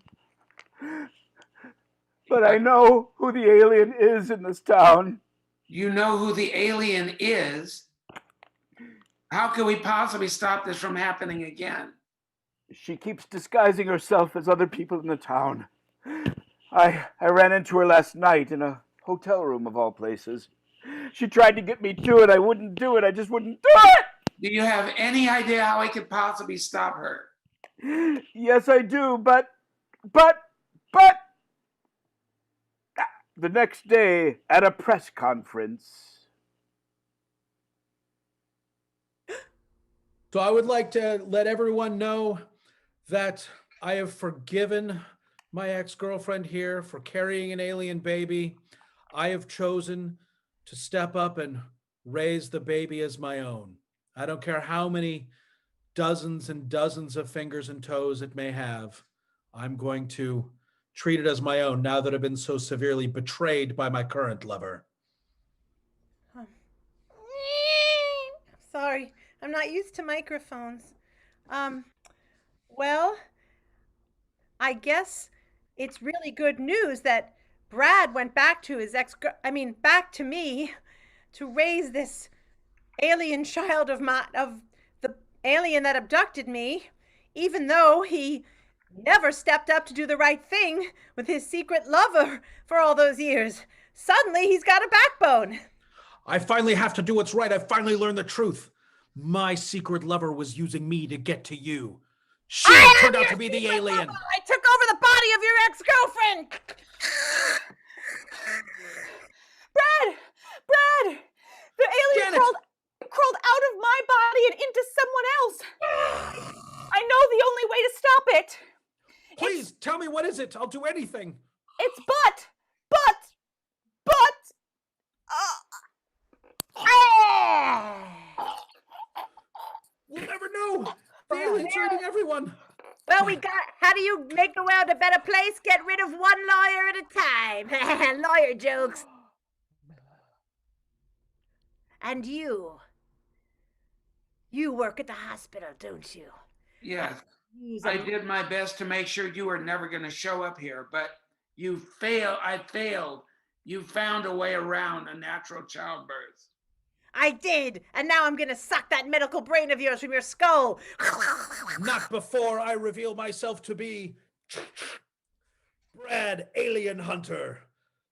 But I know who the alien is in this town. You know who the alien is? How can we possibly stop this from happening again? She keeps disguising herself as other people in the town. I ran into her last night in a hotel room of all places. She tried to get me to it. I wouldn't do it. I just wouldn't do it. Do you have any idea how I could possibly stop her? Yes, I do, but the next day at a press conference. So I would like to let everyone know that I have forgiven my ex-girlfriend here for carrying an alien baby. I have chosen to step up and raise the baby as my own. I don't care how many dozens and dozens of fingers and toes it may have. I'm going to treat it as my own now that I've been so severely betrayed by my current lover. Sorry, I'm not used to microphones. Well, I guess it's really good news that Brad went back to his back to me to raise this alien child of the alien that abducted me, even though he never stepped up to do the right thing with his secret lover for all those years. Suddenly, he's got a backbone. I finally have to do what's right. I finally learned the truth. My secret lover was using me to get to you. She turned out to be the alien. I took over the body of your ex-girlfriend. Brad! The alien crawled out of my body and into someone else. I know the only way to stop it. Please, tell me, what is it? I'll do anything. It's We'll never know. The aliens are eating everyone. Well, how do you make the world a better place? Get rid of one lawyer at a time. Lawyer jokes. And you work at the hospital, don't you? Yes. I did my best to make sure you were never going to show up here, but I failed. You found a way around a natural childbirth. I did, and now I'm going to suck that medical brain of yours from your skull. Not before I reveal myself to be Brad, alien hunter.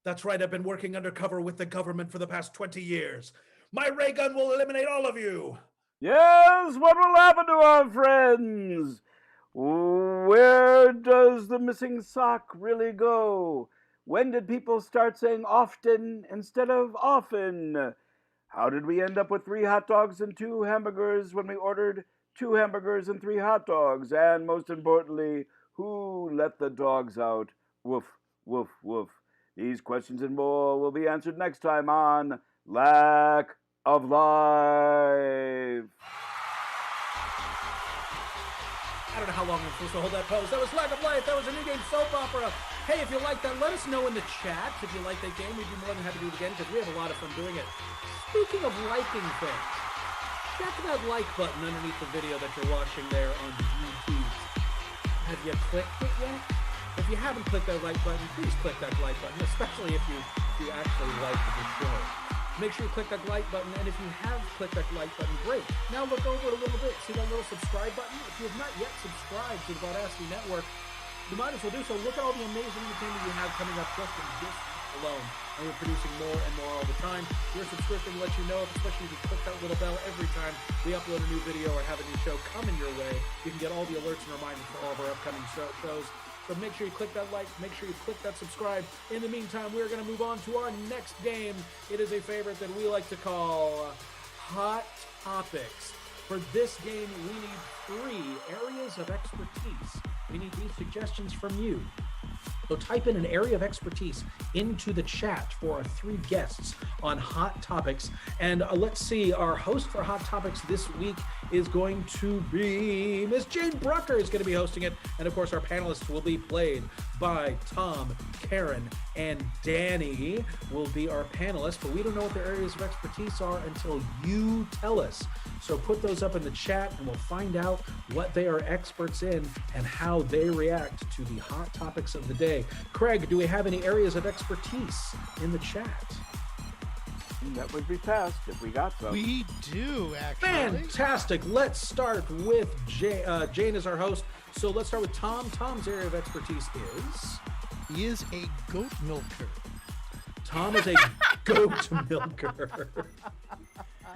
That's right, I've been working undercover with the government for the past 20 years. My ray gun will eliminate all of you. Yes, what will happen to our friends? Where does the missing sock really go? When did people start saying often instead of often? How did we end up with 3 hot dogs and 2 hamburgers when we ordered 2 hamburgers and 3 hot dogs? And most importantly, who let the dogs out? Woof, woof, woof. These questions and more will be answered next time on Lack of Life. I don't know how long I'm supposed to hold that pose. That was Lack of Life. That was a new game soap opera. Hey, if you like that, let us know in the chat. If you like that game, we'd be more than happy to do it again because we have a lot of fun doing it. Speaking of liking things, check that like button underneath the video that you're watching there on YouTube. Have you clicked it yet? If you haven't clicked that like button, please click that like button, especially if you actually like the show. Make sure you click that like button, and if you have clicked that like button, great. Now look over a little bit. See that little subscribe button? If you have not yet subscribed to the Vaudacity Network, you might as well do so. Look at all the amazing entertainment we have coming up just in this alone. And we're producing more and more all the time. Your subscription lets you know, especially if you click that little bell every time we upload a new video or have a new show coming your way. You can get all the alerts and reminders for all of our upcoming shows. So make sure you click that like, make sure you click that subscribe. In the meantime, we're going to move on to our next game. It is a favorite that we like to call Hot Topics. For this game, we need 3 areas of expertise. We need these suggestions from you. So type in an area of expertise into the chat for our 3 guests on Hot Topics. And let's see, our host for Hot Topics this week is going to be Miss Jane Brucker is going to be hosting it. And of course, our panelists will be played by Tom, Karen, and Danny will be our panelists. But we don't know what their areas of expertise are until you tell us. So put those up in the chat and we'll find out what they are experts in and how they react to the hot topics of the day. Craig, do we have any areas of expertise in the chat? That would be fast if we got some. We do, actually. Fantastic. Let's start with Jane as our host. So let's start with Tom. Tom's area of expertise is? He is a goat milker. Tom is a goat milker.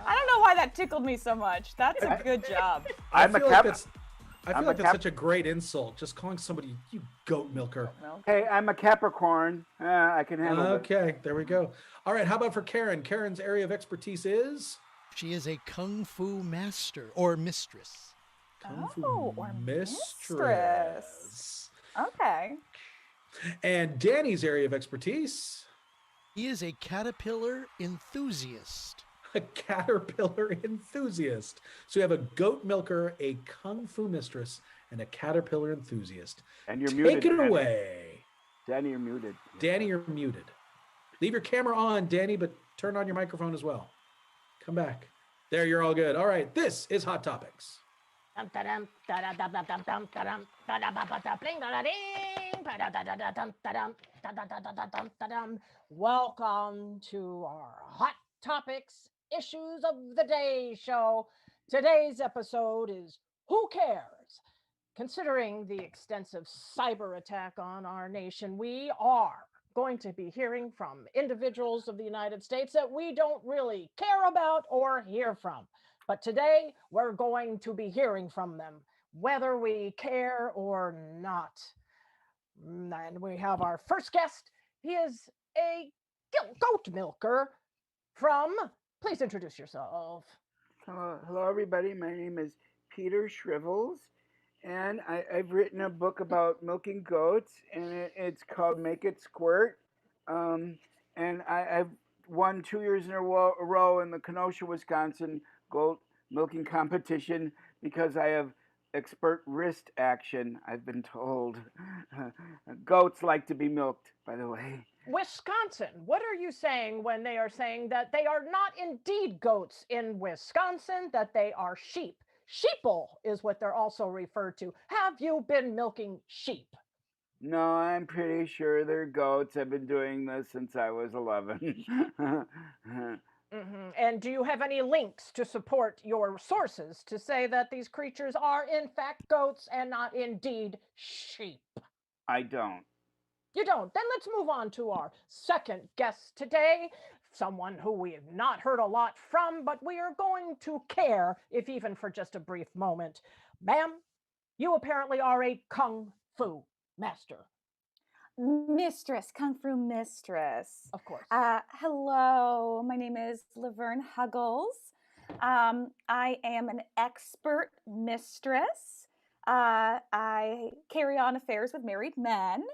I don't know why that tickled me so much. That's a good job. I feel like that's such a great insult. Just calling somebody you goat milker. Hey, I'm a Capricorn. I can handle it. Okay, there we go. All right, how about for Karen? Karen's area of expertise is? She is a kung fu master or mistress. Kung fu or mistress. Okay. And Danny's area of expertise? He is a caterpillar enthusiast. A caterpillar enthusiast. So you have a goat milker, a kung fu mistress, and a caterpillar enthusiast. And you're muted. Take it away. Danny, you're muted. Danny, you're muted. Leave your camera on, Danny, but turn on your microphone as well. Come back. There, you're all good. All right, this is Hot Topics. Welcome to our Hot Topics Issues of the Day show. Today's episode is Who Cares? Considering the extensive cyber attack on our nation, we are going to be hearing from individuals of the United States that we don't really care about or hear from. But today, we're going to be hearing from them, whether we care or not. And we have our first guest. He is a goat milker from, please introduce yourself. Hello, everybody. My name is Peter Shrivels, and I've written a book about milking goats, and it's called Make It Squirt. And I've won 2 years in a row in the Kenosha, Wisconsin goat milking competition because I have expert wrist action, I've been told. Goats like to be milked, by the way. Wisconsin, what are you saying when they are saying that they are not indeed goats in Wisconsin, that they are sheep? Sheeple is what they're also referred to. Have you been milking sheep? No, I'm pretty sure they're goats. I've been doing this since I was 11. And do you have any links to support your sources to say that these creatures are in fact goats and not indeed sheep? I don't. You don't? Then let's move on to our second guest today, someone who we have not heard a lot from, but we are going to care, if even for just a brief moment. Ma'am, you apparently are a kung fu master. Mistress, kung fu mistress. Of course. Hello, my name is Laverne Huggles. I am an expert mistress. I carry on affairs with married men.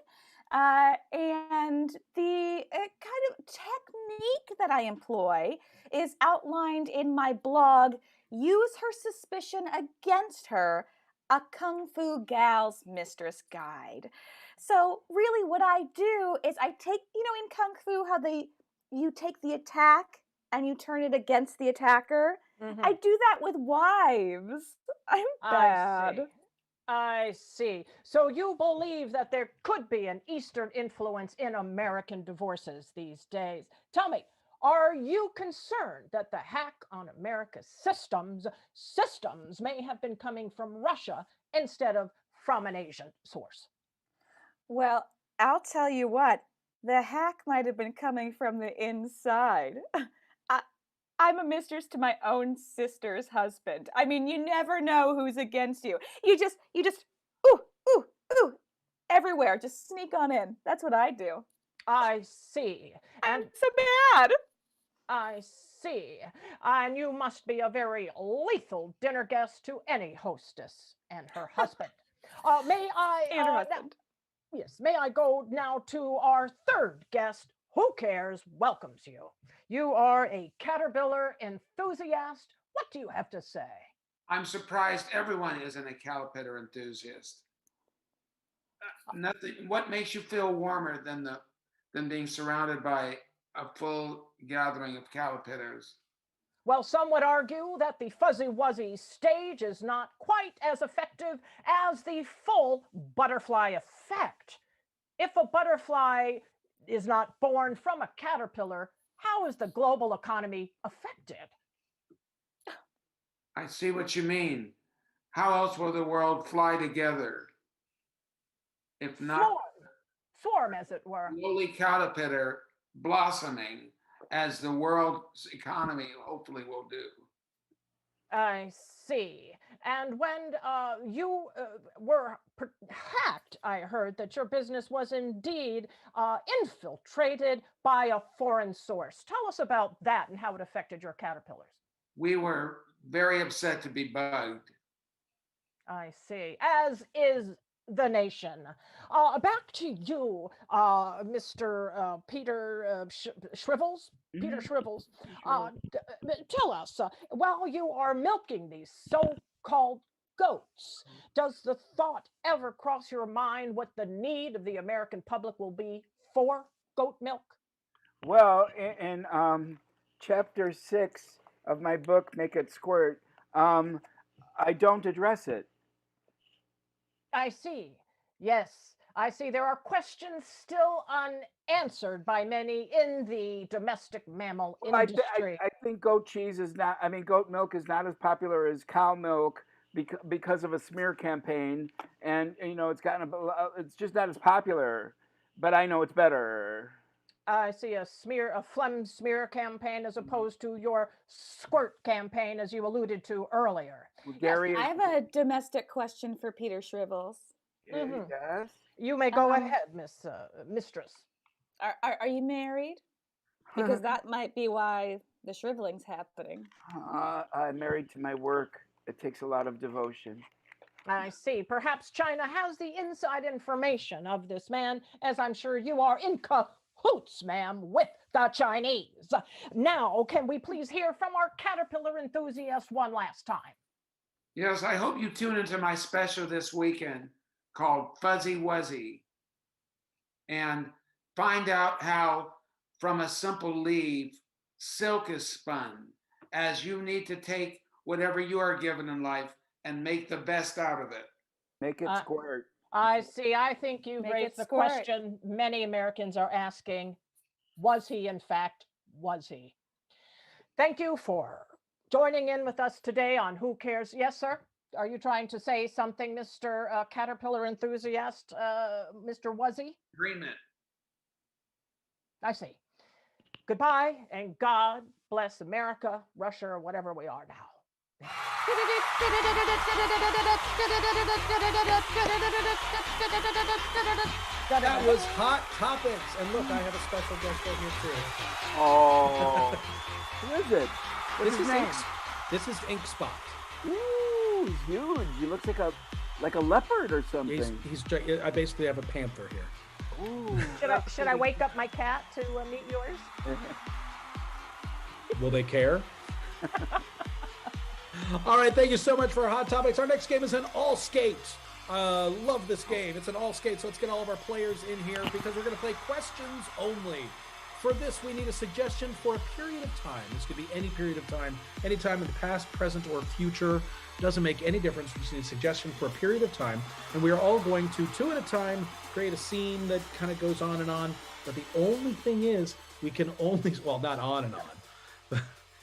And the kind of technique that I employ is outlined in my blog, Use Her Suspicion Against Her, a Kung Fu Gal's Mistress Guide. So really what I do is I take, in Kung Fu, how you take the attack and you turn it against the attacker. I do that with wives. I'm bad. I see. So you believe that there could be an Eastern influence in American divorces these days. Tell me, are you concerned that the hack on America's systems may have been coming from Russia instead of from an Asian source? Well, I'll tell you what, the hack might have been coming from the inside. I'm a mistress to my own sister's husband. I mean, you never know who's against you. You just, ooh, everywhere. Just sneak on in. That's what I do. I see. I'm so bad. I see. And you must be a very lethal dinner guest to any hostess and her husband. May I... And her husband. Yes, may I go now to our third guest, Who Cares welcomes you. You are a caterpillar enthusiast. What do you have to say? I'm surprised everyone isn't a caterpillar enthusiast. Nothing. What makes you feel warmer than being surrounded by a full gathering of caterpillars? Well, some would argue that the fuzzy wuzzy stage is not quite as effective as the full butterfly effect. If a butterfly is not born from a caterpillar, how is the global economy affected? I see what you mean. How else will the world fly together? If not form, as it were. Lowly caterpillar blossoming as the world's economy hopefully will do. I see. And when you were hacked, I heard that your business was indeed infiltrated by a foreign source. Tell us about that and how it affected your caterpillars. We were very upset to be bugged. I see. As is the nation. Back to you, Mr. Peter Shrivels. Peter Shrivels. Tell us, while you are milking these so-called goats, does the thought ever cross your mind what the need of the American public will be for goat milk? Well, in chapter 6 of my book, Make It Squirt, I don't address it. I see. Yes, I see. There are questions still unanswered by many in the domestic mammal industry. I think goat cheese is not, I mean, goat milk is not as popular as cow milk because of a smear campaign. And, you know, it's just not as popular. But I know it's better. I see a phlegm smear campaign as opposed to your squirt campaign, as you alluded to earlier. Gary, I have a domestic question for Peter Shrivels. Yes. You may go ahead, Mistress. Are you married? Because that might be why the shriveling's happening. I'm married to my work. It takes a lot of devotion. I see. Perhaps China has the inside information of this man, as I'm sure you are in cahoots, ma'am, with the Chinese. Now, can we please hear from our caterpillar enthusiast one last time? Yes, I hope you tune into my special this weekend called Fuzzy Wuzzy and find out how from a simple leaf, silk is spun, as you need to take whatever you are given in life and make the best out of it. Make it squirt. I see. I think you've Make raised it the squirt. question many Americans are asking. Was he, in fact, was he? Thank you for joining in with us today on Who Cares? Yes, sir? Are you trying to say something, Mr. Caterpillar enthusiast, Mr. Wuzzy? Agreement. I see. Goodbye, and God bless America, Russia, or whatever we are now. That was Hot Topics. And look, I have a special guest right here too. Oh. Who is it? This is Ink Spot. Ooh, he's huge. He looks like a leopard or something. I basically have a panther here. Ooh. Should I wake up my cat to meet yours? Will they care? All right, thank you so much for Hot Topics. Our next game is an all skate. Love this game. It's an all skate, so let's get all of our players in here because we're going to play questions only. For this, we need a suggestion for a period of time. This could be any period of time, any time in the past, present, or future. Doesn't make any difference. We just need a suggestion for a period of time. And we are all going to, two at a time, create a scene that kind of goes on and on. But the only thing is, we can only, well, not on and on.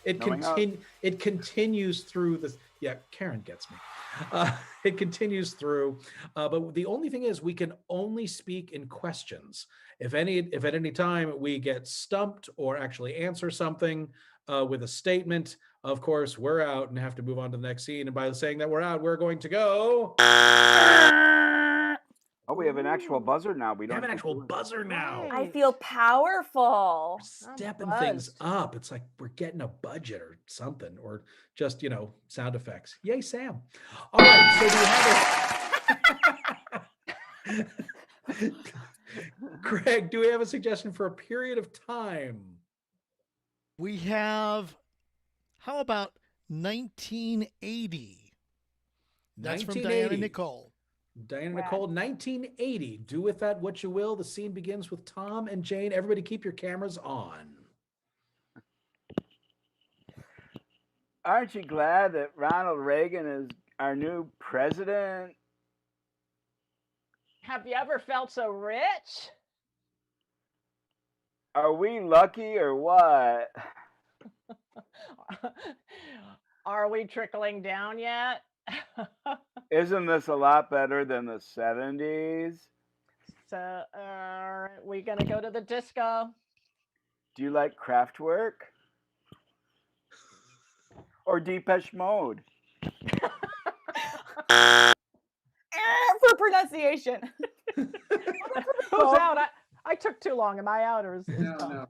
It continues through this. Yeah, Karen gets me. It continues through, but the only thing is we can only speak in questions. If at any time we get stumped or actually answer something with a statement, of course, we're out and have to move on to the next scene. And by saying that we're out, we're going to go. Oh, we have an actual buzzer now. We have an actual buzzer now. I feel powerful. We're stepping things up. It's like we're getting a budget or something, or just, sound effects. Yay, Sam. All right. So do we have Greg, do we have a suggestion for a period of time? We have, how about 1980? That's from Diana Nicole. Diana Nicole, 1980. Do with that what you will. The scene begins with Tom and Jane. Everybody keep your cameras on. Aren't you glad that Ronald Reagan is our new president? Have you ever felt so rich? Are we lucky or what? Are we trickling down yet? Isn't this a lot better than the 70s? So, are we gonna go to the disco? Do you like Kraftwerk? Or Depeche Mode. For pronunciation. Who's out? I took too long. Am I out or is No.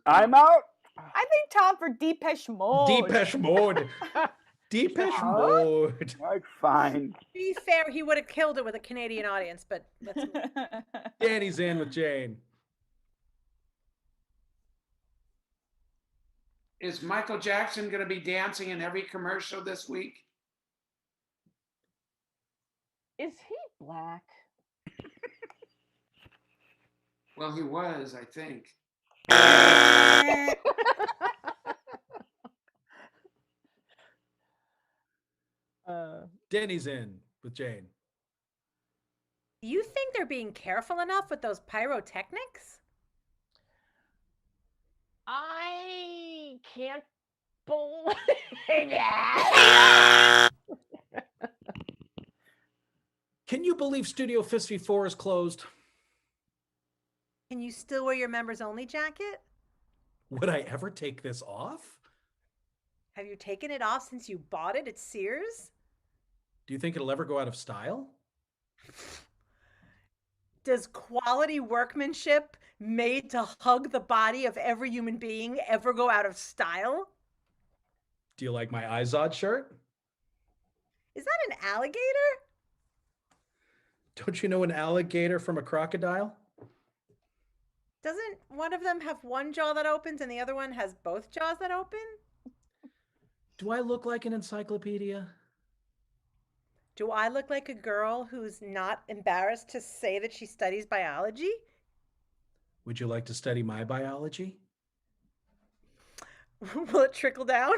I'm out. I think Tom for Depeche Mode. Depeche Mode. Depeche Mode. Like, fine. To be fair, he would have killed it with a Canadian audience, but let's Danny's in with Jane. Is Michael Jackson going to be dancing in every commercial this week? Is he black? Well, he was, I think. Danny's in with Jane. Do you think they're being careful enough with those pyrotechnics? I can't believe it. Can you believe Studio Fist 4 is closed? Can you still wear your members only jacket? Would I ever take this off? Have you taken it off since you bought it at Sears? Do you think it'll ever go out of style? Does quality workmanship made to hug the body of every human being ever go out of style? Do you like my Izod shirt? Is that an alligator? Don't you know an alligator from a crocodile? Doesn't one of them have one jaw that opens and the other one has both jaws that open? Do I look like an encyclopedia? Do I look like a girl who's not embarrassed to say that she studies biology? Would you like to study my biology? Will it trickle down?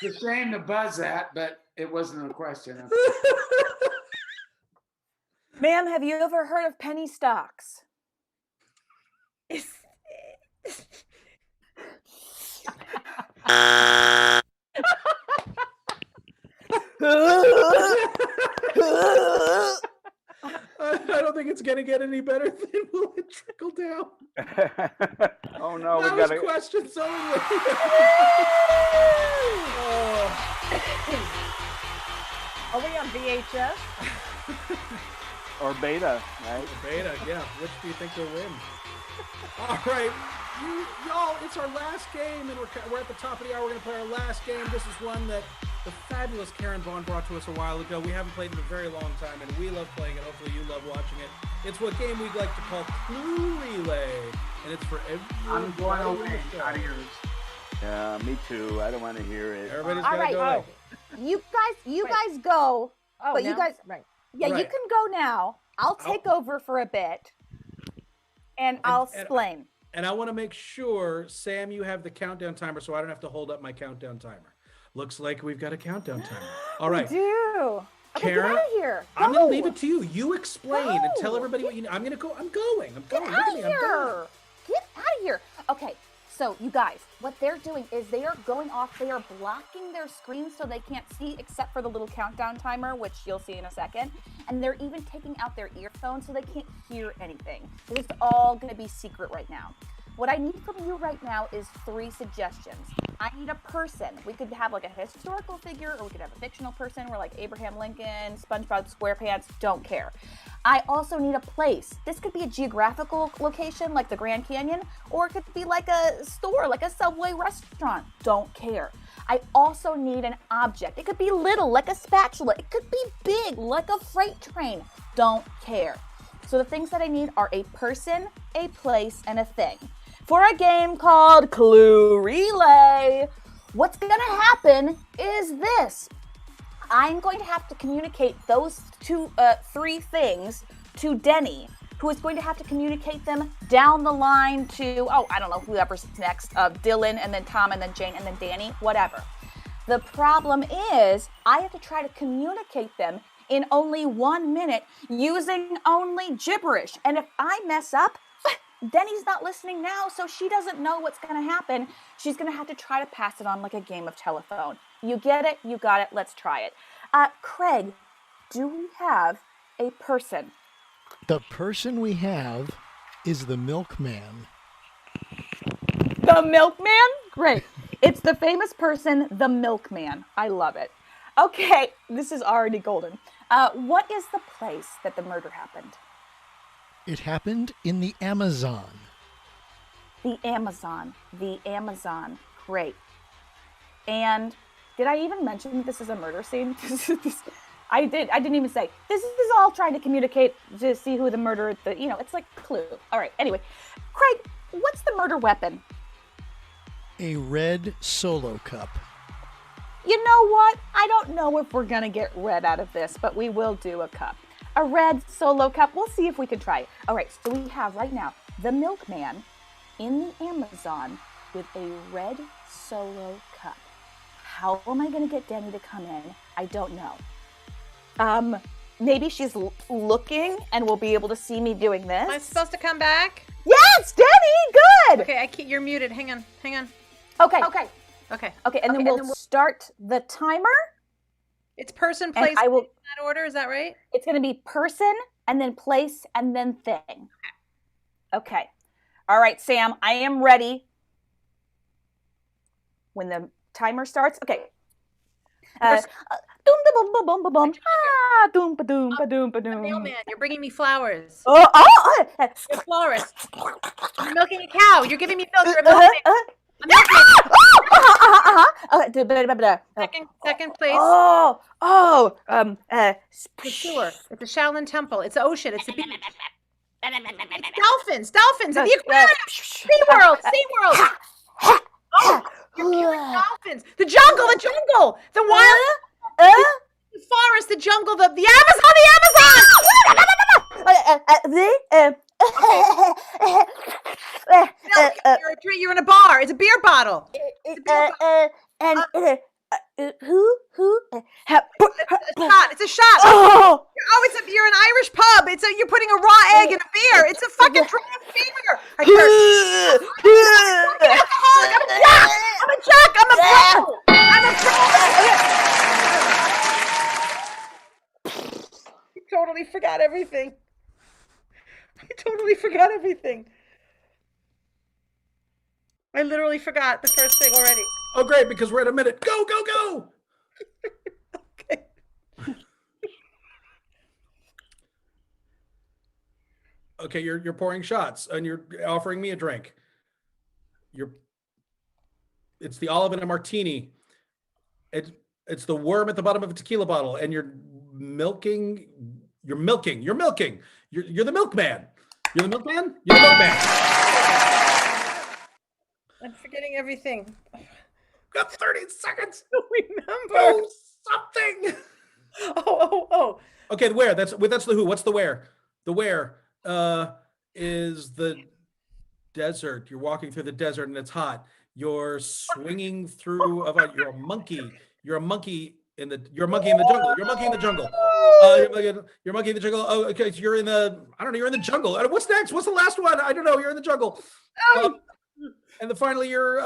It's a shame to buzz that, but it wasn't a question. Ma'am, have you ever heard of penny stocks? I don't think it's going to get any better than will it trickle down. Oh no, That we was gotta. questions only. Are we on VHS? Or Beta, right? Beta, yeah. Which do you think will win? All right, y'all, it's our last game, and we're at the top of the hour. We're going to play our last game. This is one that the fabulous Karen Vaughn brought to us a while ago. We haven't played it in a very long time, and we love playing it. Hopefully you love watching it. It's what game we'd like to call Clue Relay, and it's for everyone. I'm going away. Out of yours. Yeah, me too. I don't want to hear it. Everybody's All got to right, go. away. You guys go. Oh, But you now? guys- Right. Yeah, you Right. can go now. I'll take over for a bit, and I'll explain. And I want to make sure, Sam, you have the countdown timer, so I don't have to hold up my countdown timer. Looks like we've got a countdown timer. All right. We do. Okay, Karen, get out of here. I'm going to Go. leave it to you. You explain and tell Go. everybody what you know. I'm going to go. I'm going. Get Look out at of me. I'm going. here. Get out of here. Okay, so you guys, what they're doing is they are going off. They are blocking their screen so they can't see except for the little countdown timer, which you'll see in a second. And they're even taking out their earphones so they can't hear anything. It's all going to be secret right now. What I need from you right now is 3 suggestions. I need a person. We could have like a historical figure, or we could have a fictional person. We're like Abraham Lincoln, SpongeBob SquarePants, don't care. I also need a place. This could be a geographical location like the Grand Canyon, or it could be like a store, like a Subway restaurant, don't care. I also need an object. It could be little, like a spatula. It could be big, like a freight train, don't care. So the things that I need are a person, a place, and a thing. For a game called Clue Relay, what's gonna happen is this. I'm going to have to communicate those 3 things to Denny, who is going to have to communicate them down the line to, I don't know, whoever's next, Dylan, and then Tom, and then Jane, and then Danny, whatever. The problem is, I have to try to communicate them in only 1 minute using only gibberish. And if I mess up, Denny's not listening now, so she doesn't know what's going to happen. She's going to have to try to pass it on like a game of telephone. You get it? You got it. Let's try it. Craig, do we have a person? The person we have is the milkman. The milkman? Great. It's the famous person, the milkman. I love it. Okay, this is already golden. What is the place that the murder happened? It happened in the Amazon. The Amazon. The Amazon. Great. And did I even mention that this is a murder scene? I didn't even say. This is all trying to communicate to see who the murderer, it's like Clue. All right, anyway. Craig, what's the murder weapon? A red Solo cup. You know what? I don't know if we're going to get red out of this, but we will do a cup. A red Solo cup. We'll see if we can try it. All right, so we have right now the milkman in the Amazon with a red Solo cup. How am I going to get Denny to come in? I don't know. Maybe she's looking and will be able to see me doing this. Am I supposed to come back? Yes, Denny, good. Okay, you're muted. Hang on. Okay, and then we'll start the timer. It's person, place, I will, in that order. Is that right? It's going to be person, and then place, and then thing. Okay. All right, Sam, I am ready. When the timer starts, okay. Doom da boom ba boom ba boom. Ah, doom ba doom ba doom ba doom. Mailman, you're bringing me flowers. Oh. You're a florist. You're milking a cow. You're giving me milk. You're milking. I'm milking. Second place. The sewer. It's a Shaolin temple. It's the ocean. It's the beach. It's dolphins. The aquarium. SeaWorld. Oh, you're killing dolphins. The jungle. The wild. The forest. The jungle. The Amazon. You're in a bar. It's a beer bottle. Who? It's a shot. Oh, You're an Irish pub. You're putting a raw egg in a beer. It's a fucking draft finger. I'm a jock. I'm a pro. I totally forgot everything. I literally forgot the first thing already. Oh, great, because we're at a minute. Go! Okay. Okay, you're pouring shots and you're offering me a drink. It's the olive in a martini. It's the worm at the bottom of a tequila bottle, and you're milking. You're the milkman. You're the milkman. I'm forgetting everything. Got 30 seconds. Remember. Oh, something. Oh. Okay, the where. That's the who. What's the where? The where is the desert. You're walking through the desert and it's hot. You're swinging through. You're a monkey. You're a monkey in the jungle. You're a monkey in the jungle. You're a monkey in the jungle. Oh, okay. So you're in the. I don't know. You're in the jungle. What's next? What's the last one? I don't know. You're in the jungle. And then finally, you're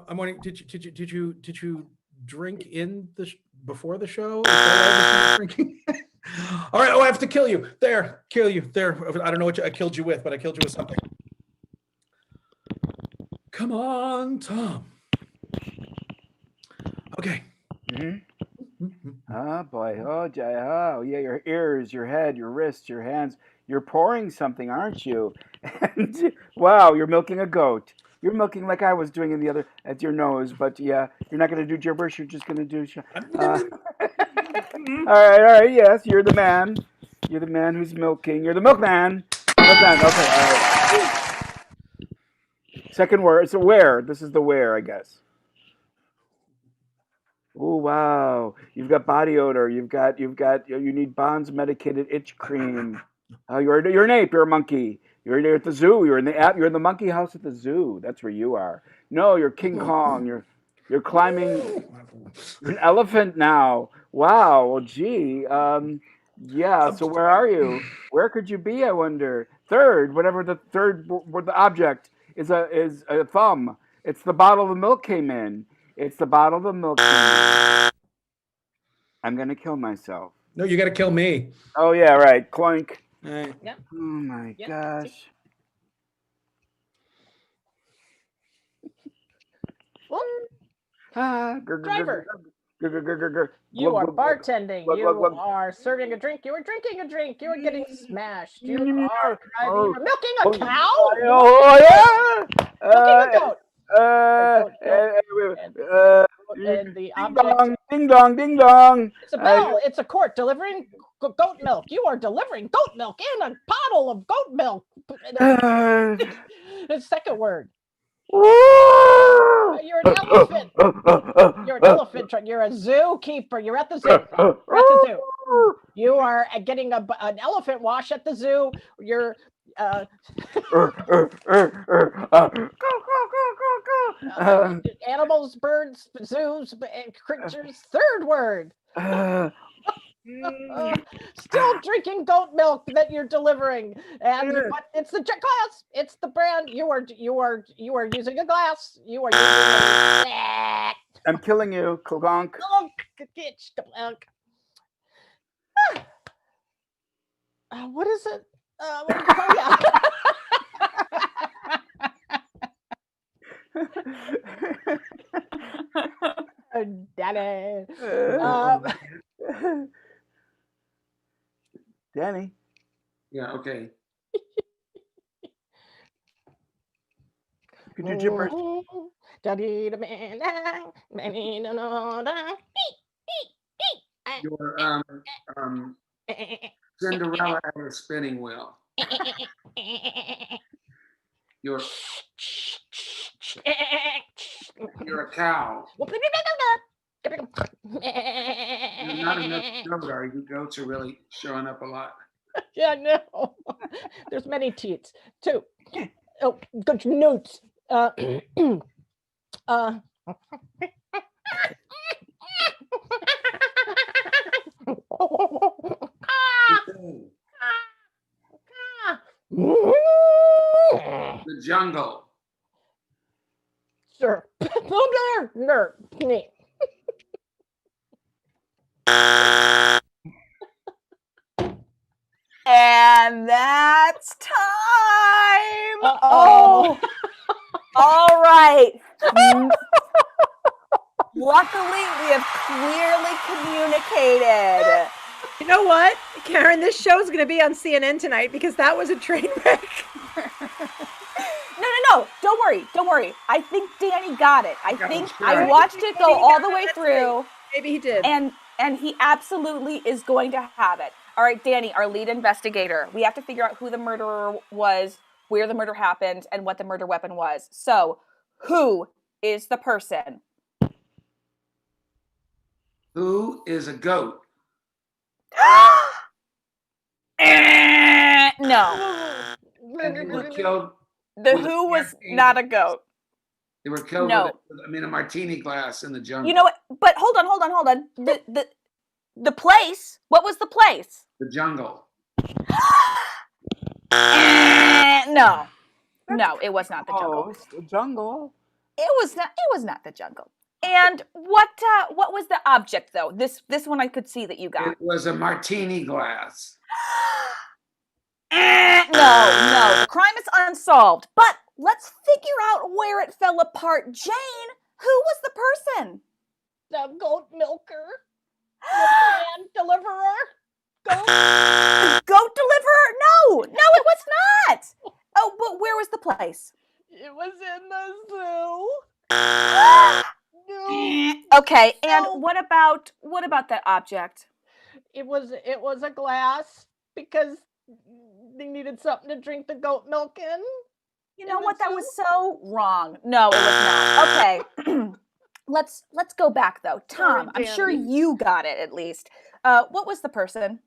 I'm wondering, did you drink in before the show? Is that why you drinking? All right. Oh, I have to kill you. Kill you. I don't know what I killed you with, but I killed you with something. Come on, Tom. Okay. Oh boy. Oh yeah. Your ears, your head, your wrists, your hands. You're pouring something, aren't you? And wow, you're milking a goat. You're milking like I was doing at your nose, but yeah, you're not going to do gibberish. You're just going to do. All right. Yes, you're the man. You're the man who's milking. You're the milkman. Okay. All right. Second word. It's a where. This is the where, I guess. Oh wow! You've got body odor. You need Bond's medicated itch cream. You're an ape. You're a monkey. You're at the zoo. You're in the monkey house at the zoo. That's where you are. No, you're King Kong. You're climbing. You're an elephant now. Wow. Well, gee. Yeah. So where are you? Where could you be? I wonder. Whatever the object is a thumb. It's the bottle the milk came in. It's the bottle the milk came in. I'm gonna kill myself. No, you got to kill me. Oh yeah, right. Clunk. Right. Yep. Oh my Yep. gosh. Driver. You You are bartending. You are serving a drink. You are drinking a drink. You are getting smashed. You are driving. You are milking a cow. Oh yeah. Milking a goat. And the object. Ding dong, ding dong. It's a bell. It's a court delivering goat milk. You are delivering goat milk in a bottle of goat milk. The second word. You're an elephant. You're an elephant. You're a zookeeper. You're at the zoo. You're at the zoo. You are getting an elephant wash at the zoo. You're animals, birds, zoos, creatures. Third word. Still drinking goat milk that you're delivering, but it's the glass. It's the brand. You are using a glass. You are using a. I'm killing you, Clonk. What is it? Oh yeah. Daddy. Denny. Yeah, okay. Could you gibberish? Your Cinderella at a spinning wheel. You're a cow. There's not enough goat, are you? Goats are really showing up a lot. Yeah, no. There's many teats. Two. Oh, good notes. The jungle. Sure. And that's time. Uh-oh. All right. Luckily, we have clearly communicated. You know what, Karen? This show is going to be on CNN tonight because that was a train wreck. No. Don't worry. I think Danny got it. I watched it go all the way through. Maybe he did. And he absolutely is going to have it. All right, Danny, our lead investigator. We have to figure out who the murderer was, where the murder happened, and what the murder weapon was. So, who is the person? Who is a goat? No. And they were killed. The who was not a goat. They were killed No. with a martini glass in the jungle. You know what? But hold on. The place. What was the place? The jungle. No, it was not the jungle. The jungle. It was not the jungle. And what was the object though? This one I could see that you got. It was a martini glass. No. The crime is unsolved. But let's figure out where it fell apart. Jane, who was the person? The goat milker. The deliverer. Goat deliverer? No, it was not. Oh, but where was the place? It was in the zoo. No. Okay, and what about that object? It was a glass because they needed something to drink the goat milk in. You know what? That was so wrong. No, it was not. Okay. Let's go back though. Tom, I'm sure you got it at least. What was the person?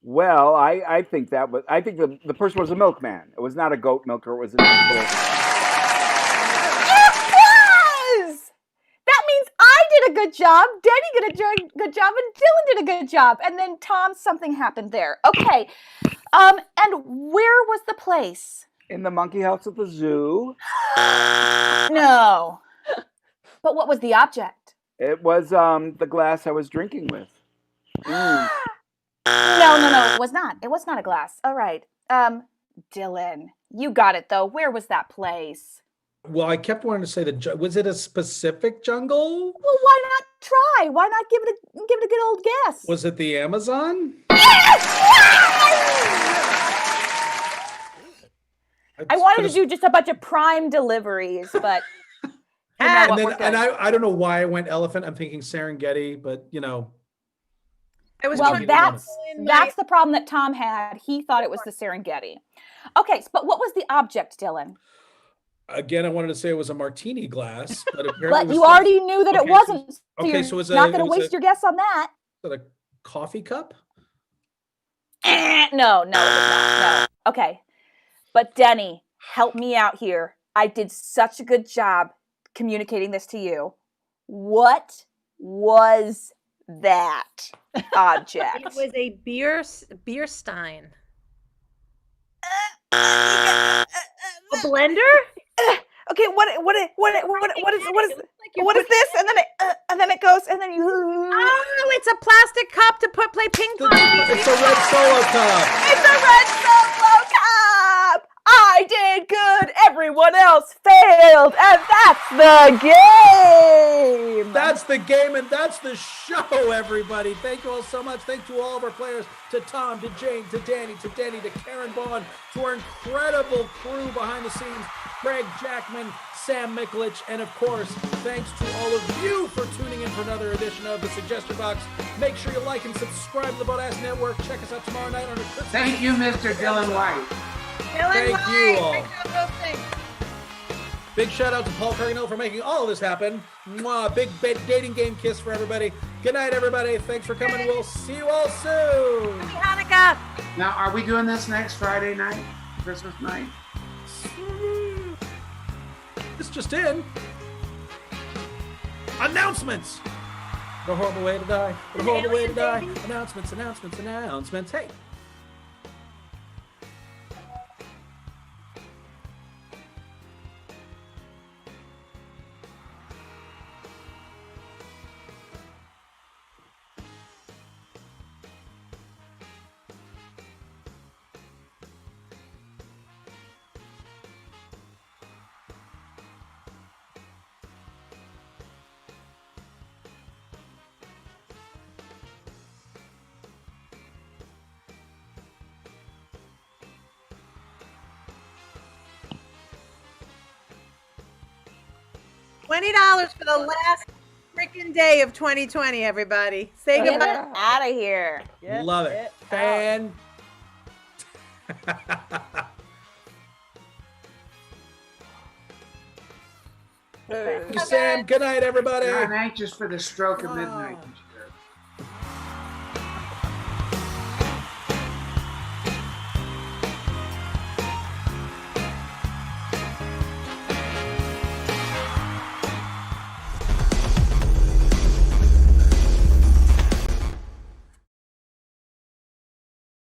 Well, I think the person was a milkman. It was not a goat milker. It was an actual. It was. That means I did a good job. Denny did a good job, and Dylan did a good job. And then Tom, something happened there. Okay. And where was the place? In the monkey house at the zoo. No. But what was the object? It was the glass I was drinking with. No. no. It was not. It was not a glass. All right. Dylan, you got it though. Where was that place? Well, I kept wanting to say was it a specific jungle? Well, why not try? Why not give it a good old guess? Was it the Amazon? I wanted to do just a bunch of prime deliveries, but I don't know why I went elephant. I'm thinking Serengeti, but Well, that's the problem that Tom had. He thought it was the Serengeti. Okay, but what was the object, Dylan? Again, I wanted to say it was a martini glass, but apparently but you already knew that it wasn't. So you're not going to waste your guess on that. Was it a coffee cup? No, it was not. No. Okay. But Denny, help me out here. I did such a good job communicating this to you. What was that object? It was a beer stein. A blender? Okay, what is this? And then it goes, and then you. Oh, it's a plastic cup to play ping pong. It's a red Solo cup. It's a red Solo cup. I did good. Everyone else failed, and that's the game. That's the game, and that's the show, everybody. Thank you all so much. Thank you to all of our players, to Tom, to Jane, to Danny, to Denny, to Karen Vaughn, to our incredible crew behind the scenes, Craig Jackman, Sam Mikulich, and of course, thanks to all of you for tuning in for another edition of the Suggestion Box. Make sure you like and subscribe to the Bodass Network. Check us out tomorrow night on a Christmas. Thank you, Mr. Dylan White. Thank you all. Big shout out to Paul Carganell for making all of this happen. Mwah, big dating game kiss for everybody. Good night, everybody. Thanks for coming. We'll see you all soon. Happy Hanukkah. Now, are we doing this next Friday night? Christmas night? This just in. Announcements. What a horrible way to die. What a horrible way to die. Announcements. Hey. $20 for the last freaking day of 2020, everybody. Say Get goodbye. out of here. Love it. Thank you, Sam. Good night, everybody. I'm anxious for the stroke of midnight.